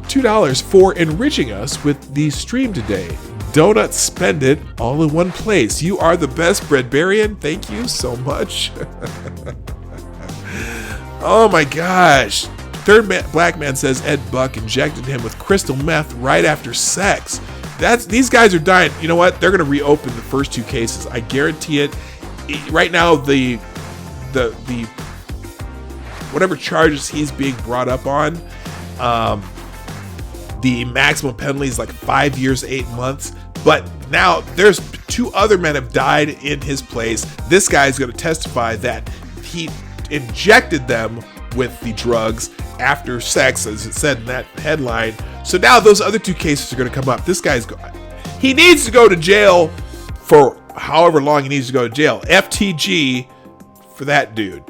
$2 for enriching us with the stream today. Donut spend it all in one place. You are the best, Bread Barian. Thank you so much. Oh my gosh. Third black man says Ed Buck injected him with crystal meth right after sex. These guys are dying. You know what? They're going to reopen the first 2 cases. I guarantee it. Right now, the whatever charges he's being brought up on, the maximum penalty is like 5 years, 8 months. But now there's 2 other men have died in his place. This guy's going to testify that he injected them with the drugs after sex, as it said in that headline. So now those other 2 cases are going to come up. This guy's he needs to go to jail for however long he needs to go to jail. FTG for that dude.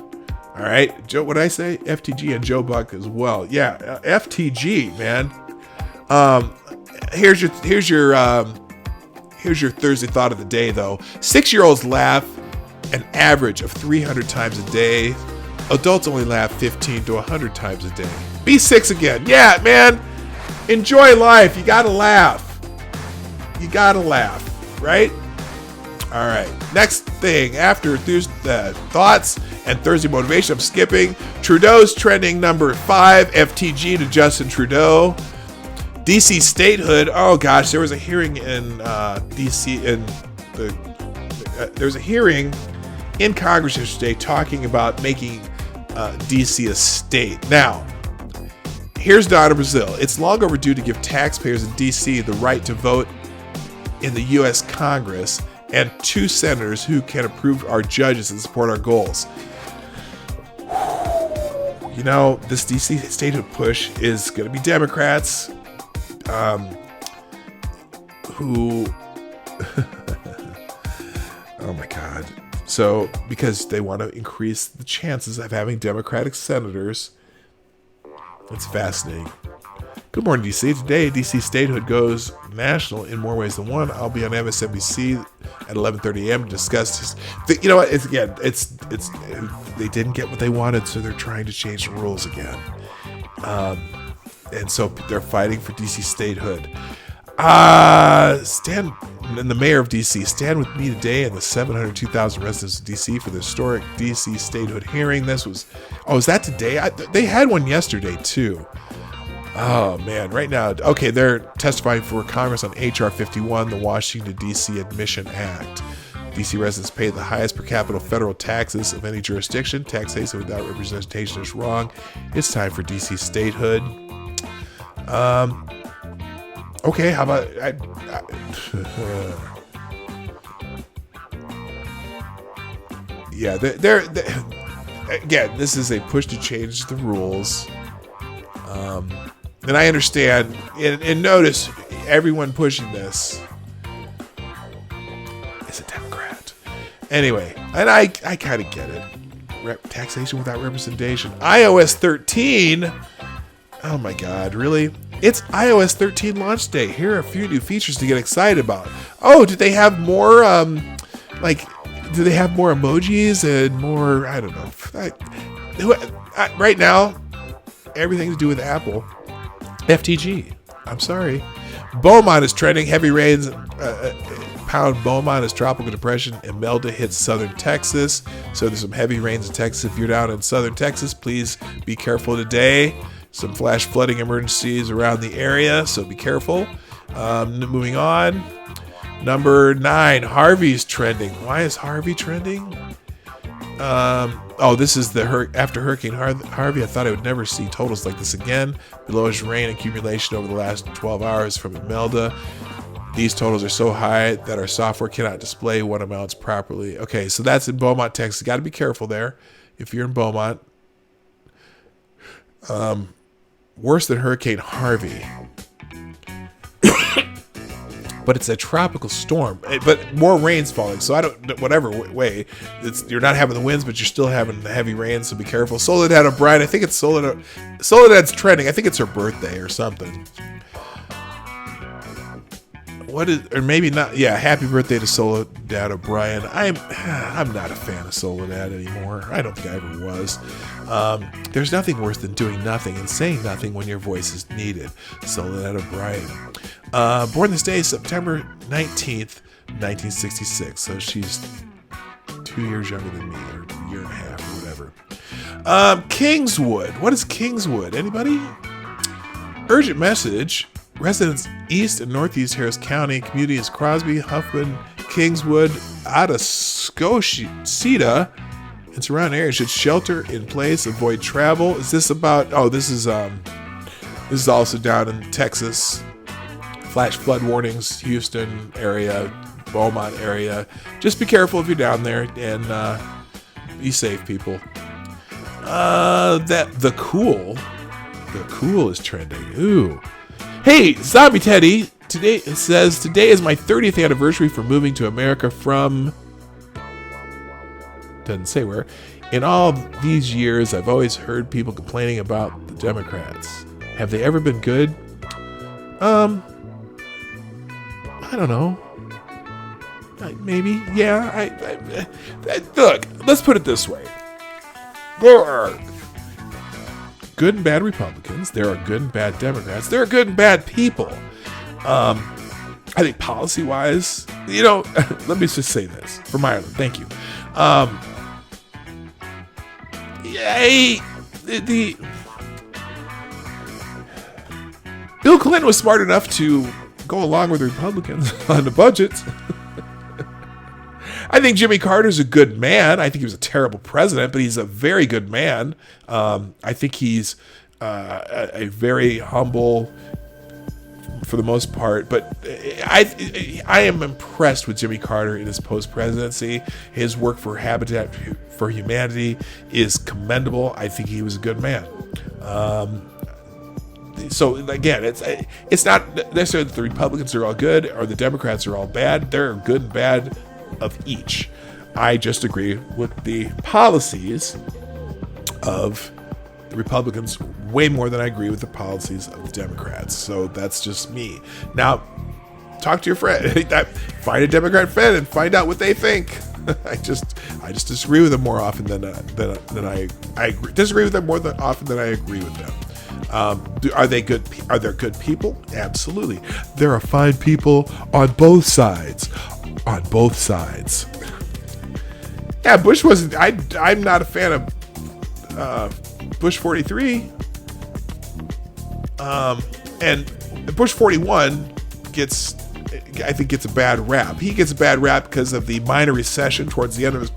All right, Joe. What did I say? FTG and Joe Buck as well. Yeah, FTG, man. Here's your Thursday thought of the day, though. 6-year-olds laugh an average of 300 times a day. Adults only laugh 15 to 100 times a day. Be 6 again. Yeah, man. Enjoy life. You gotta laugh. Right? All right. Next thing, after thoughts and Thursday motivation, I'm skipping. Trudeau's trending number 5. FTG to Justin Trudeau. DC statehood. Oh gosh, there was a hearing in DC. There was a hearing in Congress yesterday talking about making DC a state. Now, here's Donna Brazil. It's long overdue to give taxpayers in DC the right to vote in the U.S. Congress and 2 senators who can approve our judges and support our goals. this DC statehood push is going to be Democrats who... oh my God. So, because they want to increase the chances of having Democratic senators. It's fascinating. Good morning, DC. Today, DC statehood goes national in more ways than one. I'll be on MSNBC at 11:30 a.m. to discuss this. You know what? It's they didn't get what they wanted, so they're trying to change the rules again. And so they're fighting for DC statehood. Stan and the mayor of DC, stand with me today and the 702,000 residents of DC for the historic DC statehood hearing. Is that today? They had one yesterday too. Oh man, right now, okay, they're testifying for Congress on HR 51, the Washington DC Admission Act. DC residents pay the highest per capita federal taxes of any jurisdiction. Taxation without representation is wrong. It's time for DC statehood. Okay, how about yeah, they're again, this is a push to change the rules. And I understand, and notice everyone pushing this is a Democrat. Anyway, and I kind of get it. Taxation without representation. iOS 13. Oh my God, really? It's iOS 13 launch day. Here are a few new features to get excited about. Oh, do they have more, do they have more emojis and more, I don't know. Right now, everything to do with Apple. FTG. I'm sorry. Beaumont is trending. Heavy rains pound Beaumont as tropical depression. Imelda hits southern Texas. So there's some heavy rains in Texas. If you're down in southern Texas, please be careful today. Some flash flooding emergencies around the area, so be careful. Moving on. Number 9, Harvey's trending. Why is Harvey trending? This is after Hurricane Harvey. I thought I would never see totals like this again. Below rain accumulation over the last 12 hours from Imelda. These totals are so high that our software cannot display what amounts properly. Okay, so that's in Beaumont, Texas. Got to be careful there if you're in Beaumont. Worse than Hurricane Harvey. But it's a tropical storm. But more rain's falling, so whatever way. You're not having the winds, but you're still having the heavy rain, so be careful. Soledad O'Brien, I think it's Soledad's trending. I think it's her birthday or something. Or maybe not. Yeah, happy birthday to Soledad O'Brien. I'm not a fan of Soledad anymore. I don't think I ever was. There's nothing worse than doing nothing and saying nothing when your voice is needed. Soledad O'Brien. Born this day, September 19th, 1966. So she's 2 years younger than me, or a year and a half, or whatever. Kingswood. What is Kingswood? Anybody? Urgent message. Residents east and northeast Harris County, communities Crosby, Huffman, Kingswood, Atascocita, and surrounding areas should shelter in place, avoid travel. Is this about? Oh, this is also down in Texas. Flash flood warnings, Houston area, Beaumont area. Just be careful if you're down there and be safe, people. The cool is trending. Ooh. Hey, Zombie Teddy, today is my 30th anniversary for moving to America from, doesn't say where. In all these years, I've always heard people complaining about the Democrats. Have they ever been good? I don't know. Maybe, yeah. Look, let's put it this way. There are good and bad Republicans. There are good and bad Democrats. There are good and bad people. I think policy-wise, let me just say this. From Ireland, thank you. Bill Clinton was smart enough to go along with the Republicans on the budget. I think Jimmy Carter's a good man. I think he was a terrible president, but he's a very good man. I think he's a very humble, for the most part. But I am impressed with Jimmy Carter in his post-presidency. His work for Habitat for Humanity is commendable. I think he was a good man. So again, it's not necessarily that the Republicans are all good or the Democrats are all bad. There are good and bad of each. I just agree with the policies of the Republicans way more than I agree with the policies of the Democrats. So that's just me. Now, talk to your friend. Find a Democrat friend and find out what they think. I just disagree with them more often than I agree. Disagree with them more often than I agree with them. Are they good? Are there good people? Absolutely. There are fine people on both sides. On both sides. Yeah, Bush wasn't. I'm not a fan of Bush 43. And Bush 41 gets a bad rap. He gets a bad rap because of the minor recession towards the end of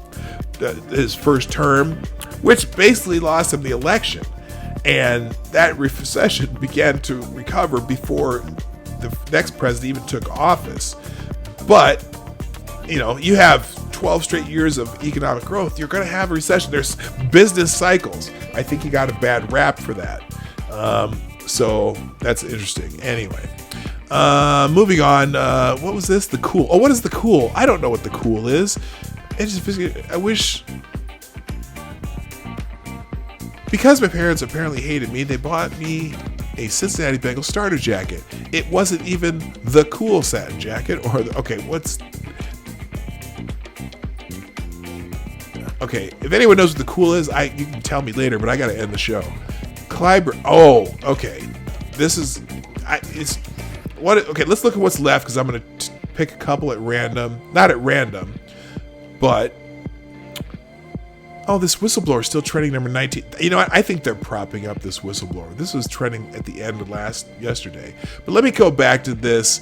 his first term, which basically lost him the election. And that recession began to recover before the next president even took office. But, you have 12 straight years of economic growth. You're going to have a recession. There's business cycles. I think he got a bad rap for that. So that's interesting. Anyway, moving on. What was this? The cool. Oh, what is the cool? I don't know what the cool is. I wish... Because my parents apparently hated me, they bought me a Cincinnati Bengals starter jacket. It wasn't even the cool satin jacket Okay, if anyone knows what the cool is, you can tell me later, but I got to end the show. Clyburn. Oh, okay. Okay, let's look at what's left because I'm going to pick a couple at random. Not at random, but... Oh, this whistleblower is still trending number 19. You know what? I think they're propping up this whistleblower. This was trending at the end of yesterday. But let me go back to this.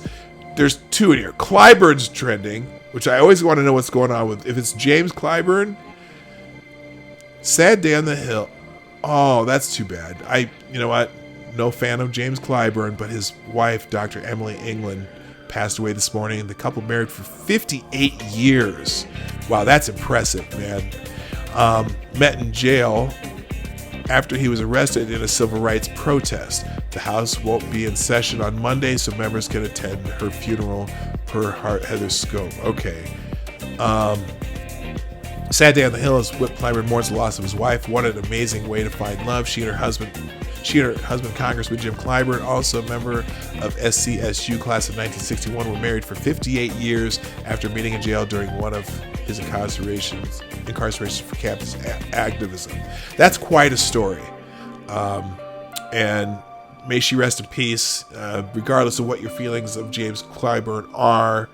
There's two in here. Clyburn's trending, which I always want to know what's going on with. If it's James Clyburn, sad day on the Hill. Oh, that's too bad. You know what? No fan of James Clyburn, but his wife, Dr. Emily England, passed away this morning. The couple married for 58 years. Wow, that's impressive, man. Met in jail after he was arrested in a civil rights protest. The House won't be in session on Monday, so members can attend her funeral per Heather Scope. Okay. Sad day on the Hill is Whip Clyburn mourns the loss of his wife. What an amazing way to find love. She and her husband, Congressman Jim Clyburn, also a member of SCSU class of 1961, were married for 58 years after meeting in jail during one of his incarceration for campus activism. That's quite a story. And may she rest in peace, regardless of what your feelings of James Clyburn are.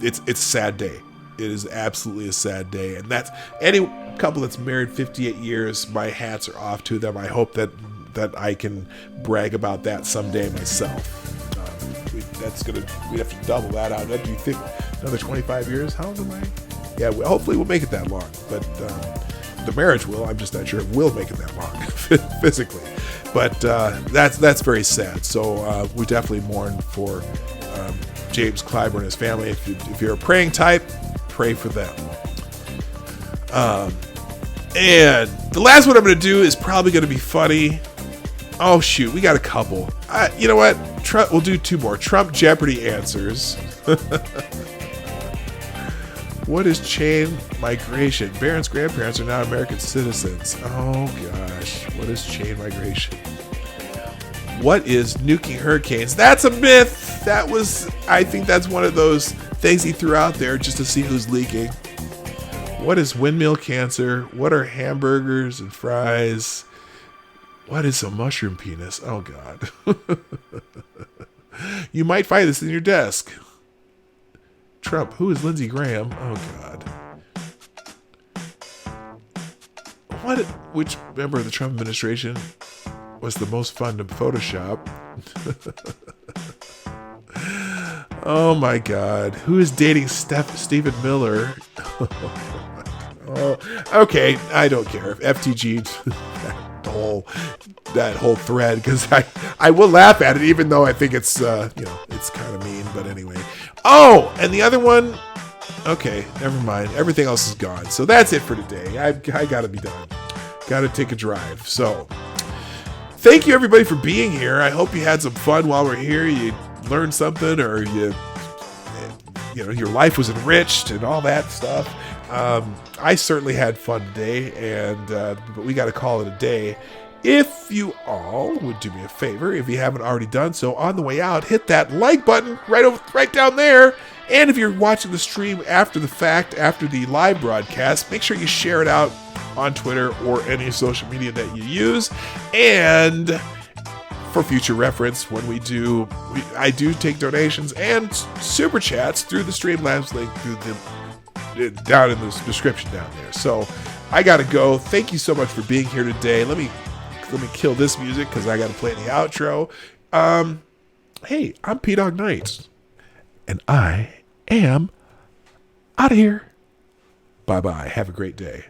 It's a sad day. It is absolutely a sad day. And that's any couple that's married 58 years, my hats are off to them. I hope that I can brag about that someday myself. We'd have to double that out. That'd be another 25 years. How old am I? Yeah, hopefully we'll make it that long. But the marriage will. I'm just not sure it will make it that long physically. But that's very sad. So we definitely mourn for James Clyburn and his family. If you're a praying type, pray for them. And the last one I'm going to do is probably going to be funny. Oh, shoot. We got a couple. You know what? We'll do two more. Trump Jeopardy answers. What is chain migration? Barron's grandparents are now American citizens. Oh, gosh. What is chain migration? What is nuking hurricanes? That's a myth. I think that's one of those things he threw out there just to see who's leaking. What is windmill cancer? What are hamburgers and fries? What is a mushroom penis? Oh, God. You might find this in your desk. Trump. Who is Lindsey Graham? Oh, God. Which member of the Trump administration was the most fun to Photoshop? Oh, my God. Who is dating Stephen Miller? Oh, okay. I don't care. FTG... whole thread, because I will laugh at it, even though I think it's it's kind of mean. But anyway. Oh, and the other one. Okay, never mind. Everything else is gone. So that's it for today. I gotta be done. Gotta take a drive. So thank you everybody for being here. I hope you had some fun while we're here. You learned something, or your life was enriched and all that stuff. I certainly had fun today, and but we got to call it a day. If you all would do me a favor, if you haven't already done so, on the way out, hit that like button right down there. And if you're watching the stream after the fact, after the live broadcast, make sure you share it out on Twitter or any social media that you use. And for future reference, when I do take donations and super chats through the Streamlabs link down in the description down there. So I gotta go. Thank you so much for being here today. Let me kill this music because I gotta play the outro. Hey, I'm Dawg Knight, and I am out of here. Bye-bye. Have a great day.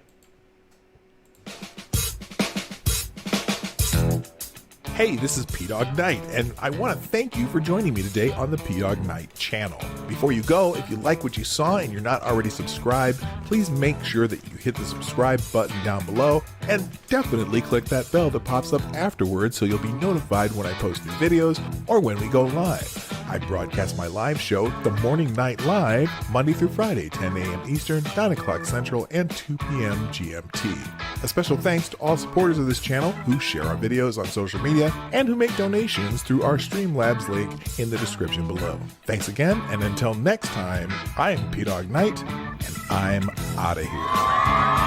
Hey, this is Dawg Knight, and I want to thank you for joining me today on the Dawg Knight channel. Before you go, if you like what you saw and you're not already subscribed, please make sure that you hit the subscribe button down below, and definitely click that bell that pops up afterwards so you'll be notified when I post new videos or when we go live. I broadcast my live show, The Morning Night Live, Monday through Friday, 10 a.m. Eastern, 9 o'clock Central, and 2 p.m. GMT. A special thanks to all supporters of this channel who share our videos on social media and who make donations through our Streamlabs link in the description below. Thanks again, and until next time, I am Dawg Knight, and I'm out of here.